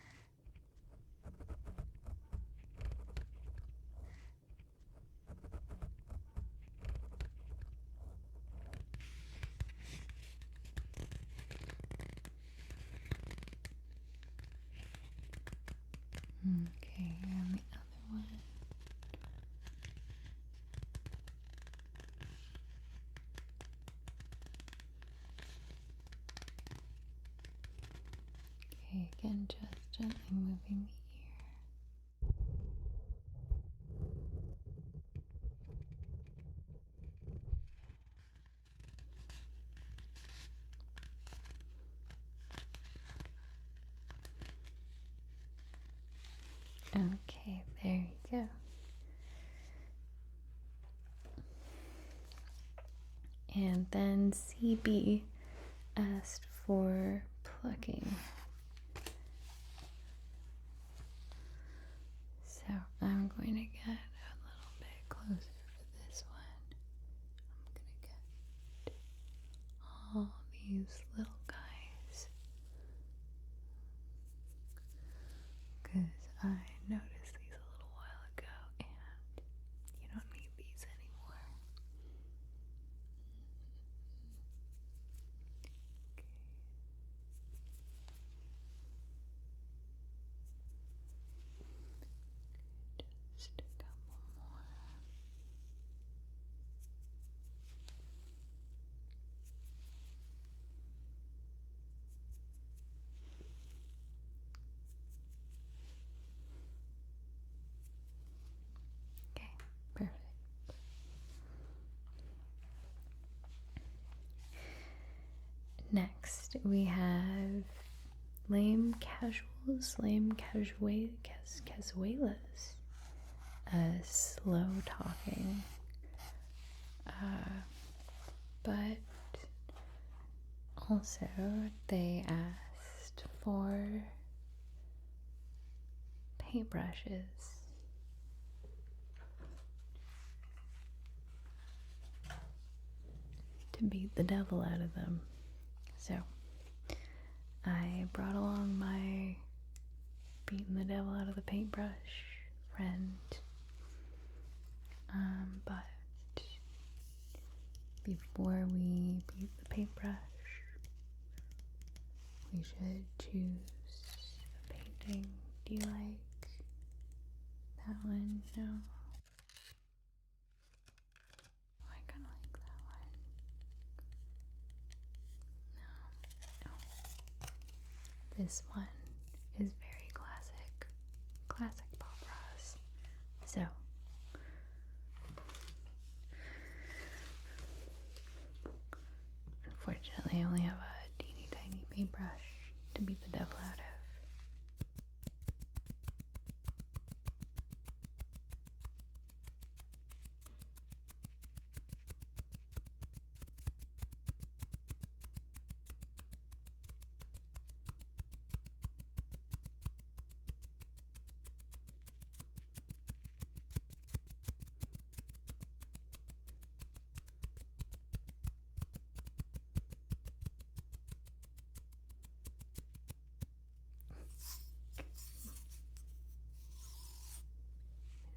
Okay, and the other one. Okay, again, just gently moving the ear. Okay, there you go. And then CB asked for plucking. So I'm going to get a little bit closer for this one. I'm going to get all these little guys, because I noticed these a little while ago and you don't need these anymore. Just a couple more. Okay, perfect. Next, we have lame casuelas, slow talking, but also they asked for paintbrushes. To beat the devil out of them. So I brought along my beating the devil out of the paintbrush friend. But before we beat the paintbrush, we should choose a painting. Do you like that one? No? I kind of like that one. No. This one is very classic. Classic Bob Ross. So, unfortunately, I only have a teeny tiny paintbrush to beat the devil out of.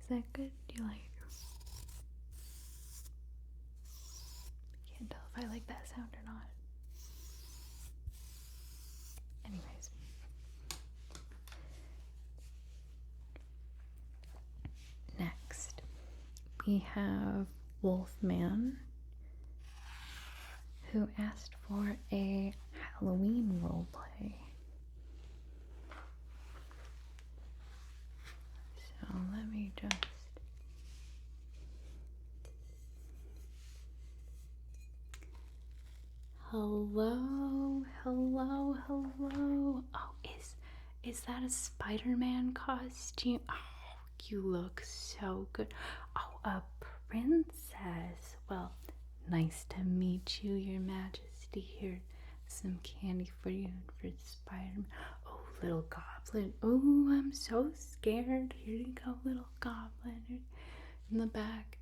Is that good? Do you like it? I can't tell if I like that sound or not. Anyways. Next, we have Wolfman, who asked for a Halloween roleplay. So let me just hello. Oh, is that a Spider-Man costume? Oh, you look so good. Oh, a princess. Well, nice to meet you, Your Majesty. Here, some candy for you and for Spider-Man. Oh, little goblin. Oh, I'm so scared. Here you go, little goblin. In the back.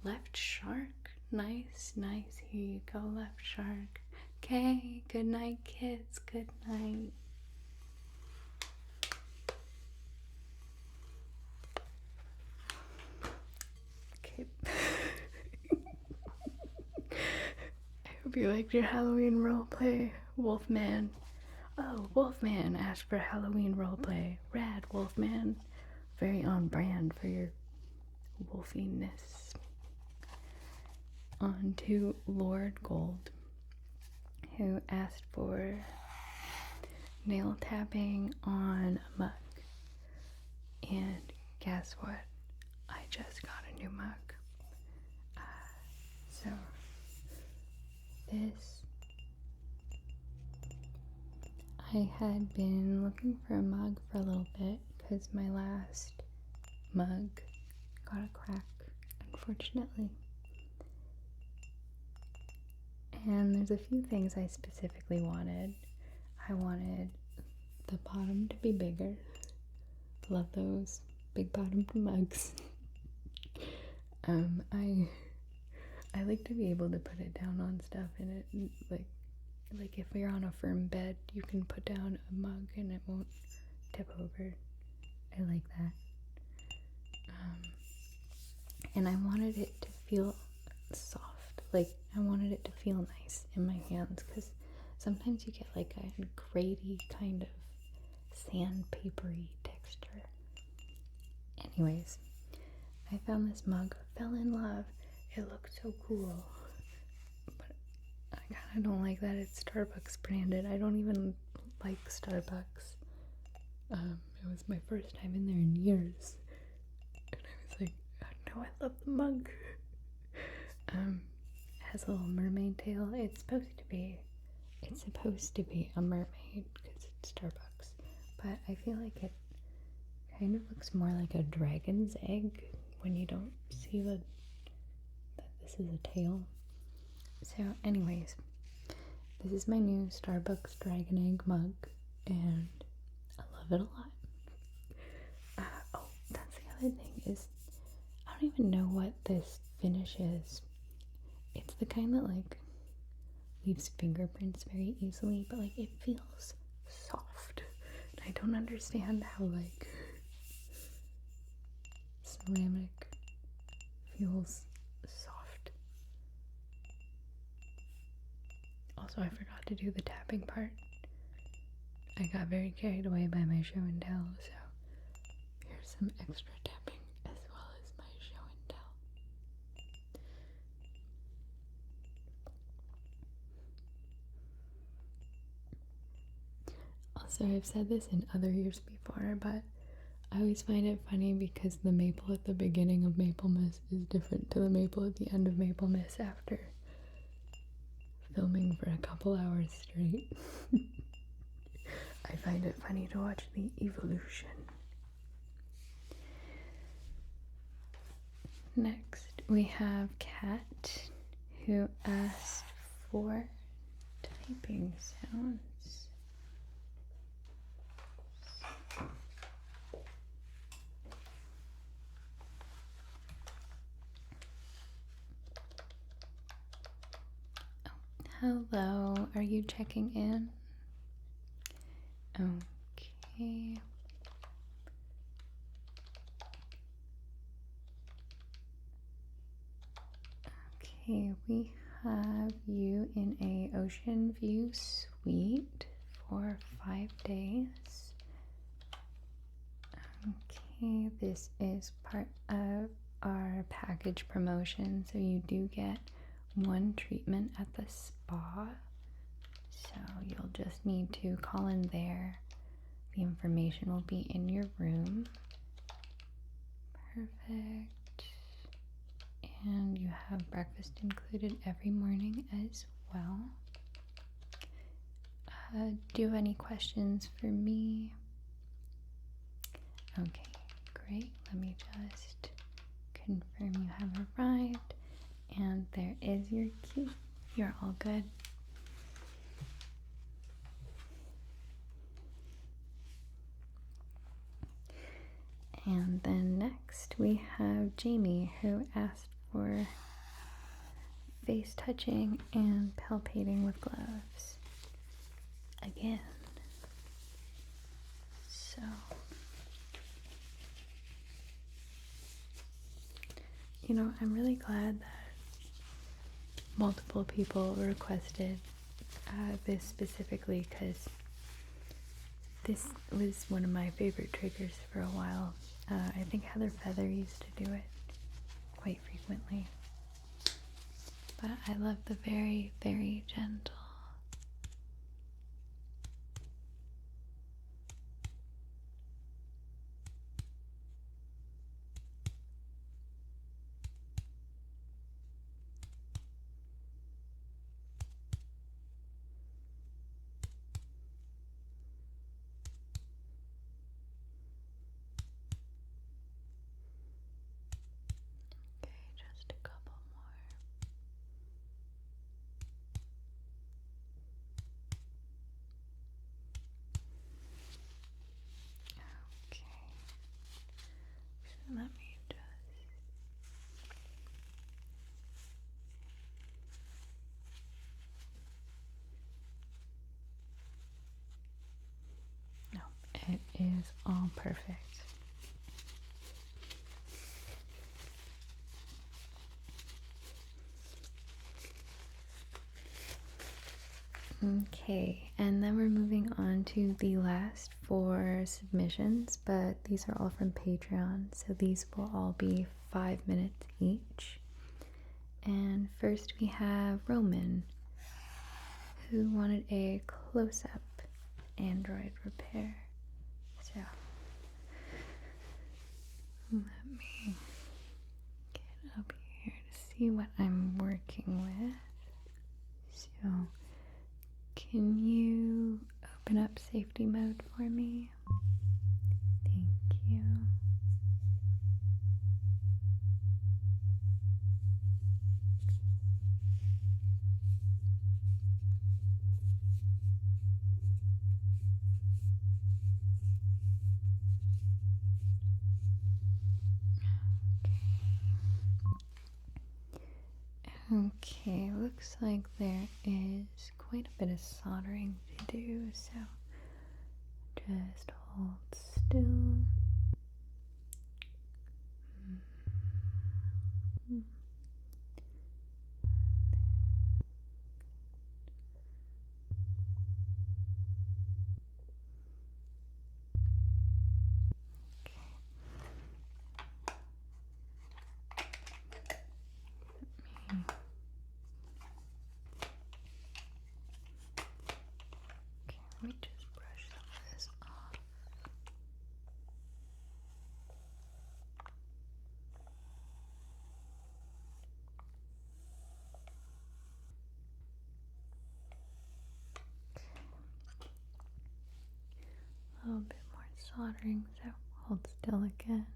Left shark. Nice. Here you go, left shark. Okay, good night, kids. Good night. Okay. I hope you liked your Halloween roleplay, Wolfman. Oh, Wolfman asked for Halloween roleplay. Rad, Wolfman. Very on brand for your wolfiness. On to Lord Gold, who asked for nail tapping on a mug. And guess what? I just got a new mug. So this, I had been looking for a mug for a little bit because my last mug got a crack, unfortunately. And there's a few things I specifically wanted. I wanted the bottom to be bigger. Love those big bottomed mugs. I like to be able to put it down on stuff in it, like if you're on a firm bed, you can put down a mug and it won't tip over. I like that. And I wanted it to feel soft. Like, I wanted it to feel nice in my hands, because sometimes you get like a gritty kind of sandpapery texture. Anyways, I found this mug, fell in love. It looked so cool, but I kind of don't like that it's Starbucks branded. I don't even like Starbucks. It was my first time in there in years, and I was like, oh no, I love the mug. It has a little mermaid tail. It's supposed to be a mermaid because it's Starbucks, but I feel like it kind of looks more like a dragon's egg when you don't see that this is a tail. So anyways, this is my new Starbucks dragon egg mug, and I love it a lot. Oh, that's the other thing, is I don't even know what this finish is. It's the kind that like leaves fingerprints very easily, but like it feels soft. And I don't understand how like ceramic feels soft. Also, I forgot to do the tapping part. I got very carried away by my show and tell, so here's some extra tapping as well as my show and tell. Also, I've said this in other years before, but I always find it funny because the maple at the beginning of Maplemas is different to the maple at the end of Maplemas after filming for a couple hours straight. I find it funny to watch the evolution. Next, we have Kat, who asked for typing sounds. Hello, are you checking in? Okay. Okay, we have you in a ocean view suite for 5 days. Okay, this is part of our package promotion, so you do get 1 treatment at the spa. So you'll just need to call in there. The information will be in your room. Perfect. And you have breakfast included every morning as well. Do you have any questions for me? Okay, great. Let me just confirm you have arrived. And there is your key. You're all good. And then next we have Jamie, who asked for face touching and palpating with gloves. Again. So you know, I'm really glad that multiple people requested this specifically, because this was one of my favorite triggers for a while. I think Heather Feather used to do it quite frequently, but I love the very, very gentle is all perfect. Okay, and then we're moving on to the last 4 submissions, but these are all from Patreon, so these will all be 5 minutes each. And first we have Roman, who wanted a close-up Android repair. So let me get up here to see what I'm working with. So can you open up safety mode for me? Thank you. Okay, looks like there is quite a bit of soldering to do, so just hold still. Let me just brush some of this off. A little bit more soldering, so hold still again.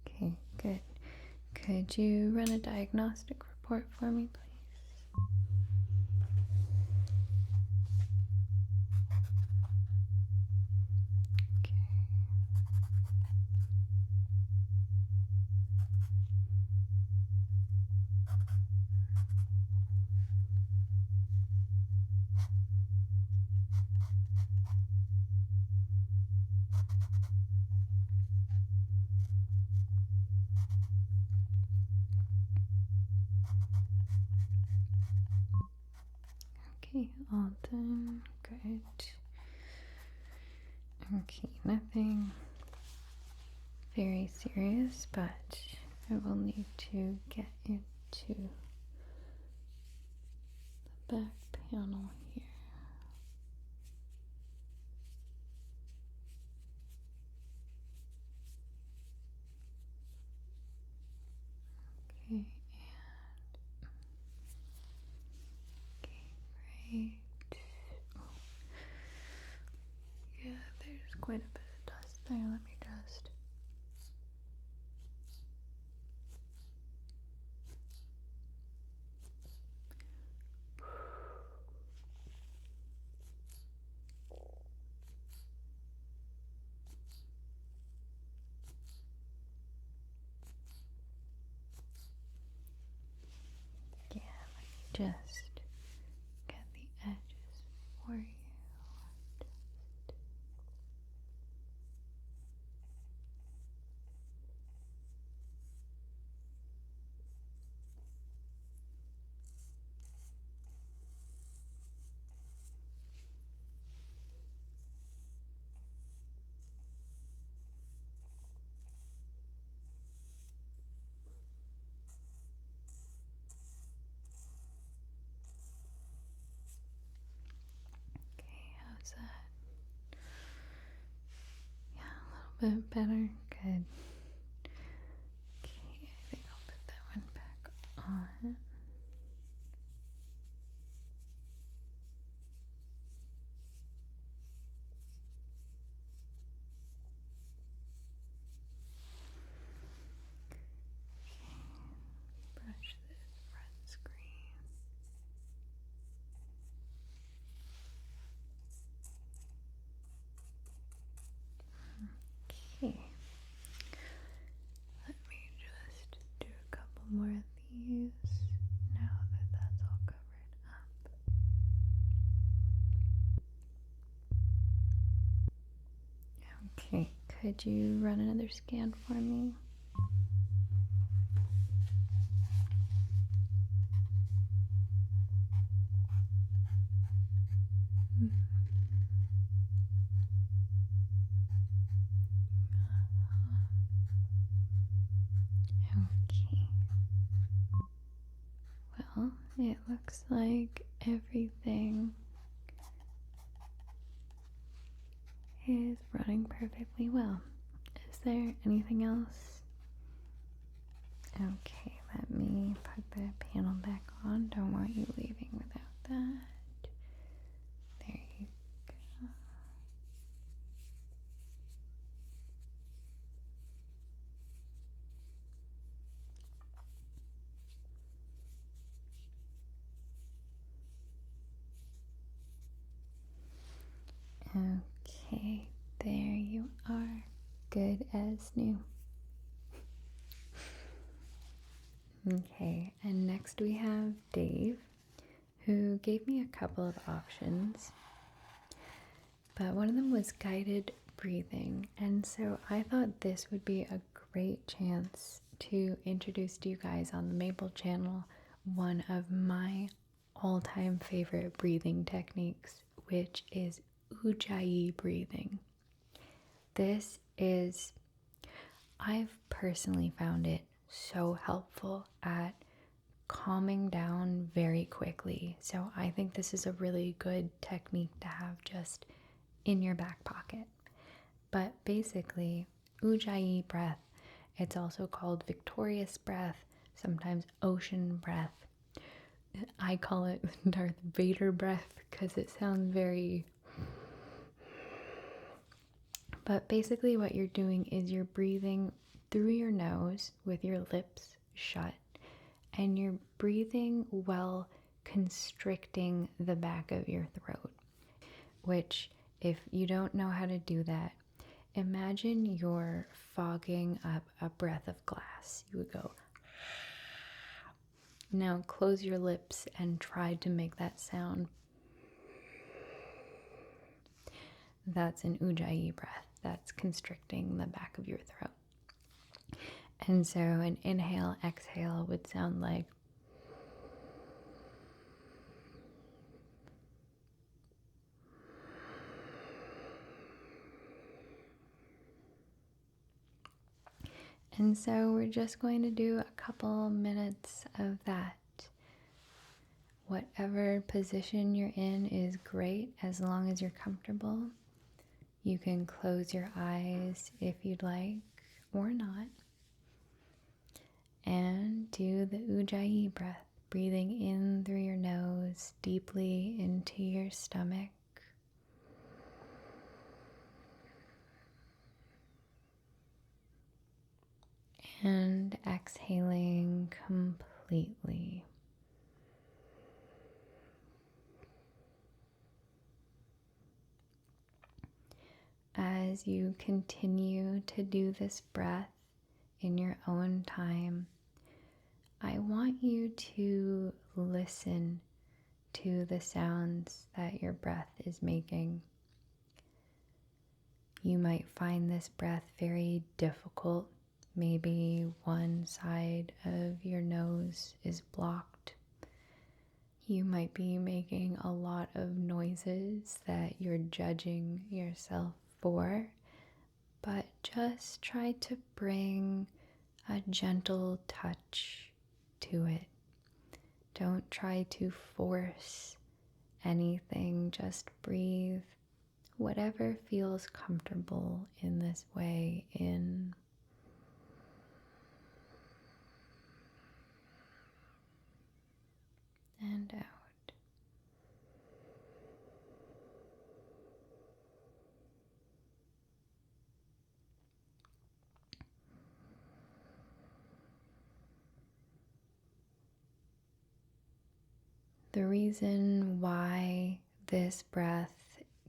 Okay, good. Could you run a diagnostic report for me, please? Okay, all done. Good. Okay, nothing very serious, but I will need to get into the back panel here. Okay, great. Yeah, there's quite a bit of dust there. Let me just. Yeah, let me just get the edges for you. How's that? Yeah, a little bit better. Good. Okay, I think I'll put that one back on. Brush this front screen. Okay. Okay, could you run another scan for me? Okay. Well, it looks like everything is running perfectly well. Is there anything else? Okay, let me put the panel back on. Don't want you leaving without that. There you go. Okay, there you are. Good as new. Okay, and next we have Dave, who gave me a couple of options, but one of them was guided breathing, and so I thought this would be a great chance to introduce to you guys on the Maple channel one of my all-time favorite breathing techniques, which is Yllaille breathing. I've personally found it so helpful at calming down very quickly. So I think this is a really good technique to have just in your back pocket. But basically, Yllaille breath, it's also called victorious breath, sometimes ocean breath. I call it Darth Vader breath because it sounds very... But basically what you're doing is you're breathing through your nose with your lips shut, and you're breathing while constricting the back of your throat, which, if you don't know how to do that, imagine you're fogging up a breath of glass. You would go, now close your lips and try to make that sound. That's an Yllaille breath. That's constricting the back of your throat. And so an inhale, exhale would sound like... And so we're just going to do a couple minutes of that. Whatever position you're in is great as long as you're comfortable. You can close your eyes if you'd like, or not. And do the Yllaille breath, breathing in through your nose, deeply into your stomach. And exhaling completely. As you continue to do this breath in your own time, I want you to listen to the sounds that your breath is making. You might find this breath very difficult. Maybe one side of your nose is blocked. You might be making a lot of noises that you're judging yourself for, but just try to bring a gentle touch to it. Don't try to force anything, just breathe whatever feels comfortable in this way in. And out. The reason why this breath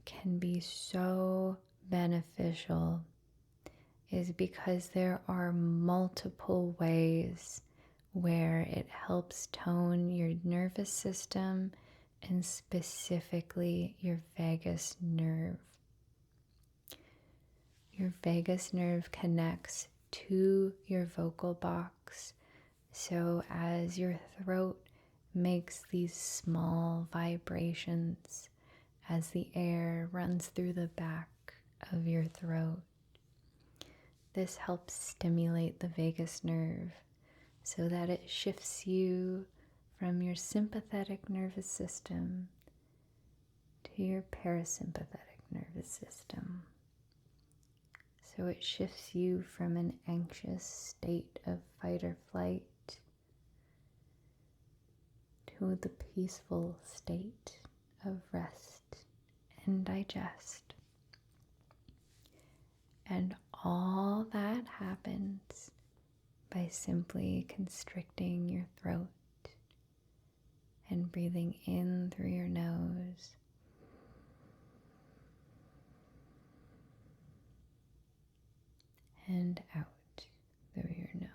can be so beneficial is because there are multiple ways where it helps tone your nervous system and specifically your vagus nerve. your vagus nerve connects to your vocal box. So as your throat makes these small vibrations as the air runs through the back of your throat, this helps stimulate the vagus nerve so that it shifts you from your sympathetic nervous system to your parasympathetic nervous system. So it shifts you from an anxious state of fight or flight to the peaceful state of rest and digest. And all that happens by simply constricting your throat and breathing in through your nose and out through your nose.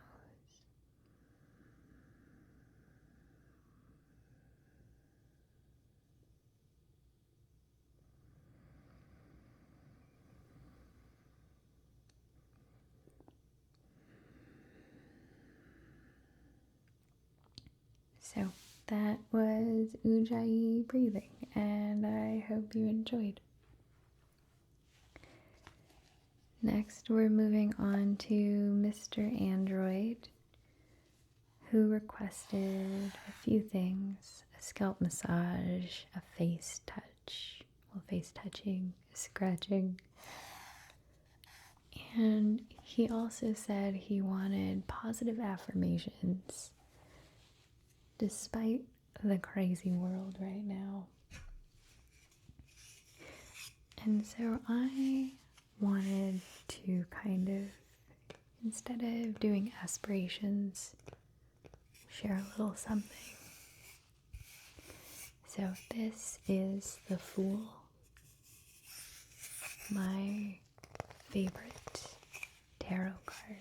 So that was Ujjayi breathing, and I hope you enjoyed. Next, we're moving on to Mr. Android, who requested a few things: a scalp massage, a face touch, well, face touching, scratching, and he also said he wanted positive affirmations despite the crazy world right now. And so I wanted to kind of, instead of doing aspirations, share a little something. So this is the Fool, my favorite tarot card.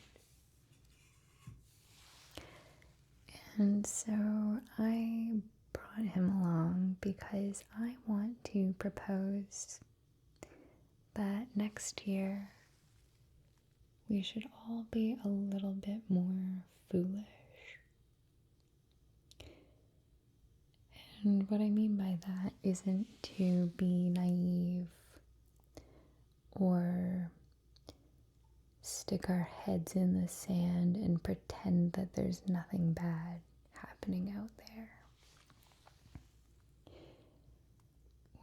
And so I brought him along because I want to propose that next year we should all be a little bit more foolish. And what I mean by that isn't to be naive or stick our heads in the sand and pretend that there's nothing bad happening out there.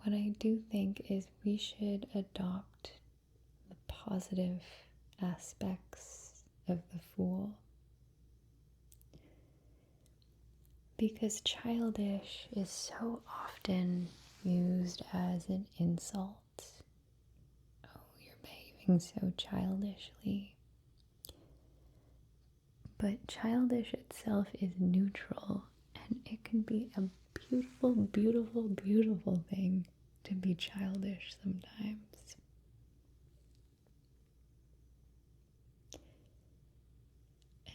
What I do think is we should adopt the positive aspects of the Fool, because childish is so often used as an insult. Oh, you're behaving so childishly. But childish itself is neutral, and it can be a beautiful, beautiful, beautiful thing to be childish sometimes.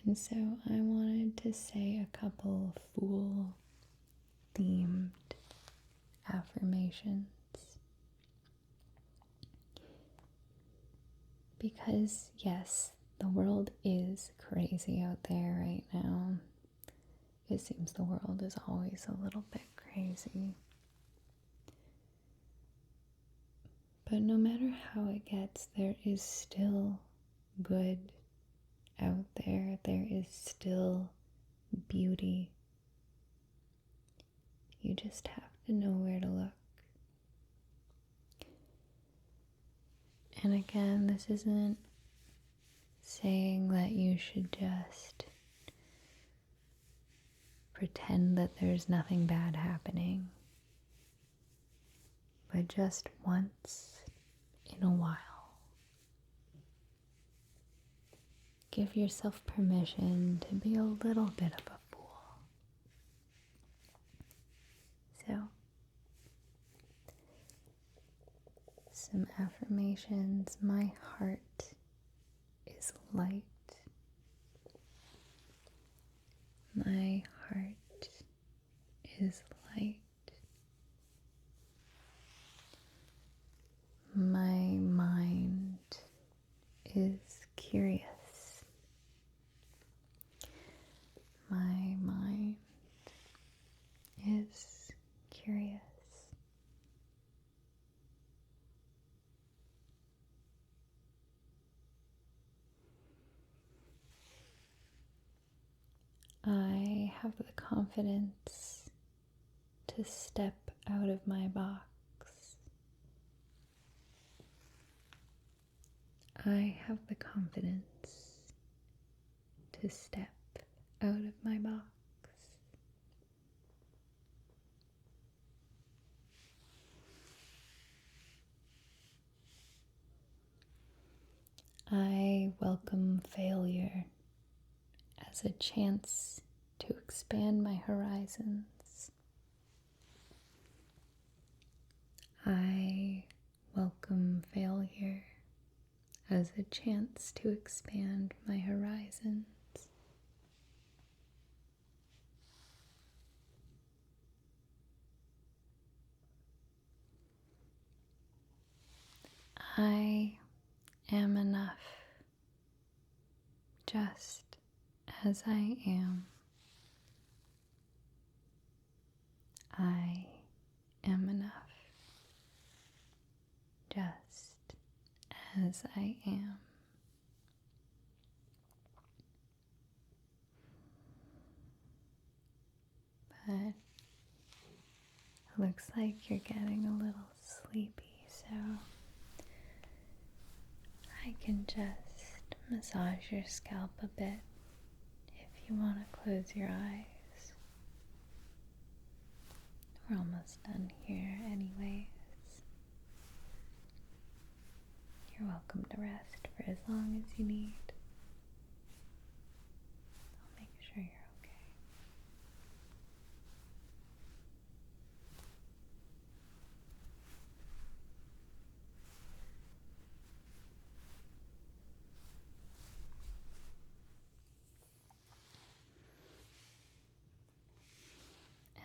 And so I wanted to say a couple Fool-themed affirmations. Because, yes, the world is crazy out there right now. It seems the world is always a little bit crazy. But no matter how it gets, there is still good out there. There is still beauty. You just have to know where to look. And again, this isn't saying that you should just pretend that there's nothing bad happening, but just once in a while, give yourself permission to be a little bit of a fool. So, some affirmations. My heart is light. My heart is light. My mind is curious. My mind is curious. I have the confidence to step out of my box. I have the confidence to step out of my box. I welcome failure as a chance to expand my horizons. I welcome failure as a chance to expand my horizons. I am enough, just as I am. I am enough, just as I am. But it looks like you're getting a little sleepy, so I can just massage your scalp a bit if you want to close your eyes. We're almost done here anyways. You're welcome to rest for as long as you need. I'll make sure you're okay.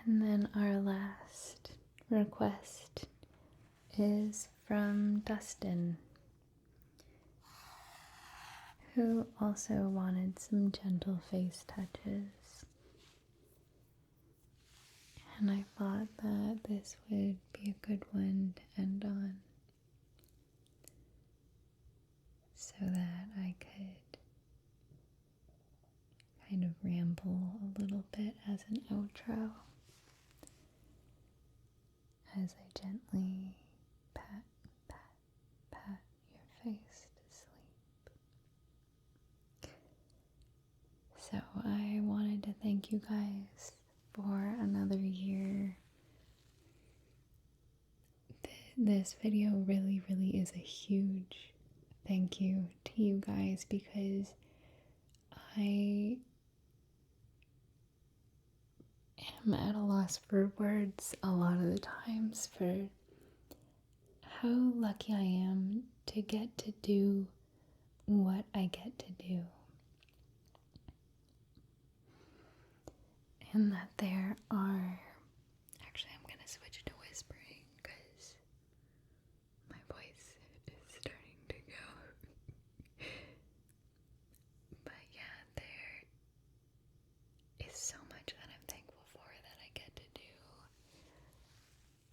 And then our last request is from Dustin, who also wanted some gentle face touches. And I thought that this would be a good one to end on, so that I could kind of ramble a little bit as an outro, as I gently pat, pat, pat your face to sleep. So I wanted to thank you guys for another year. This video really is a huge thank you to you guys, because I am at a loss for words a lot of the times for how lucky I am to get to do what I get to do. And that there are... Actually, I'm going to switch to whispering because my voice is starting to go. But yeah, there is so much that I'm thankful for that I get to do.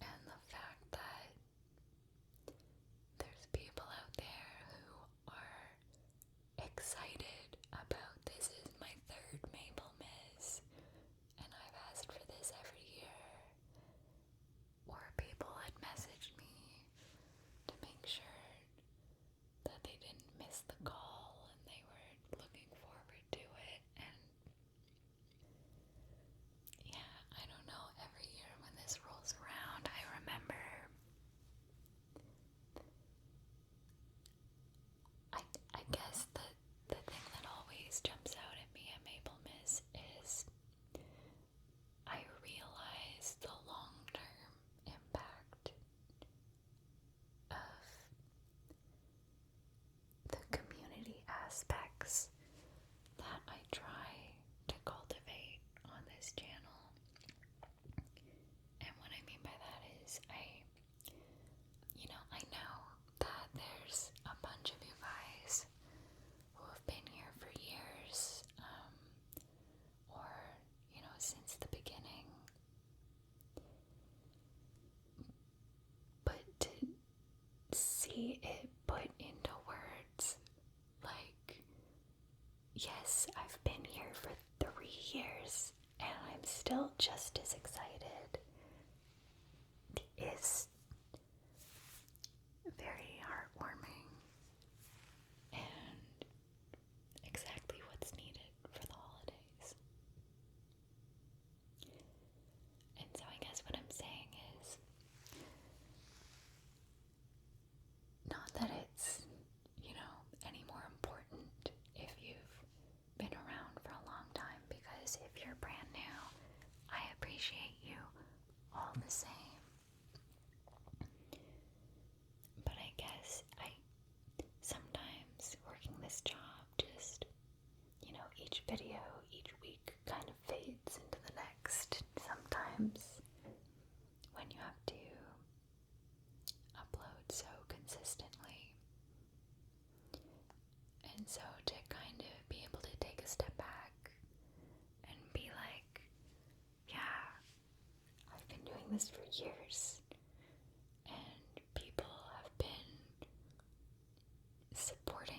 And the fact that there's people out there who are excited about this is my third Maplemas, and I've asked for this every year. Or people had messaged me to make sure that they didn't miss the call and they were looking forward to it. And yeah, I don't know, every year when this rolls around, I remember I guess the thing that always jumps out at me at Maplemas is I realize the long-term impact of the community aspects that I try to cultivate on this channel. And what I mean by that is I know that there's a bunch of you guys see it put into words. Like, yes, I've been here for 3 years and I'm still just as excited. It's very heartwarming and exactly what's needed for the holidays. And so I guess what I'm saying is, not that it's, any more important if you've been around for a long time, because if you're brand new, I appreciate you all the same. But I guess sometimes working this job just, each video, each week kind of fades into the next. Sometimes when you have to upload so consistently. And so to kind of be able to take a step back and be like, yeah, I've been doing this for years and people have been supporting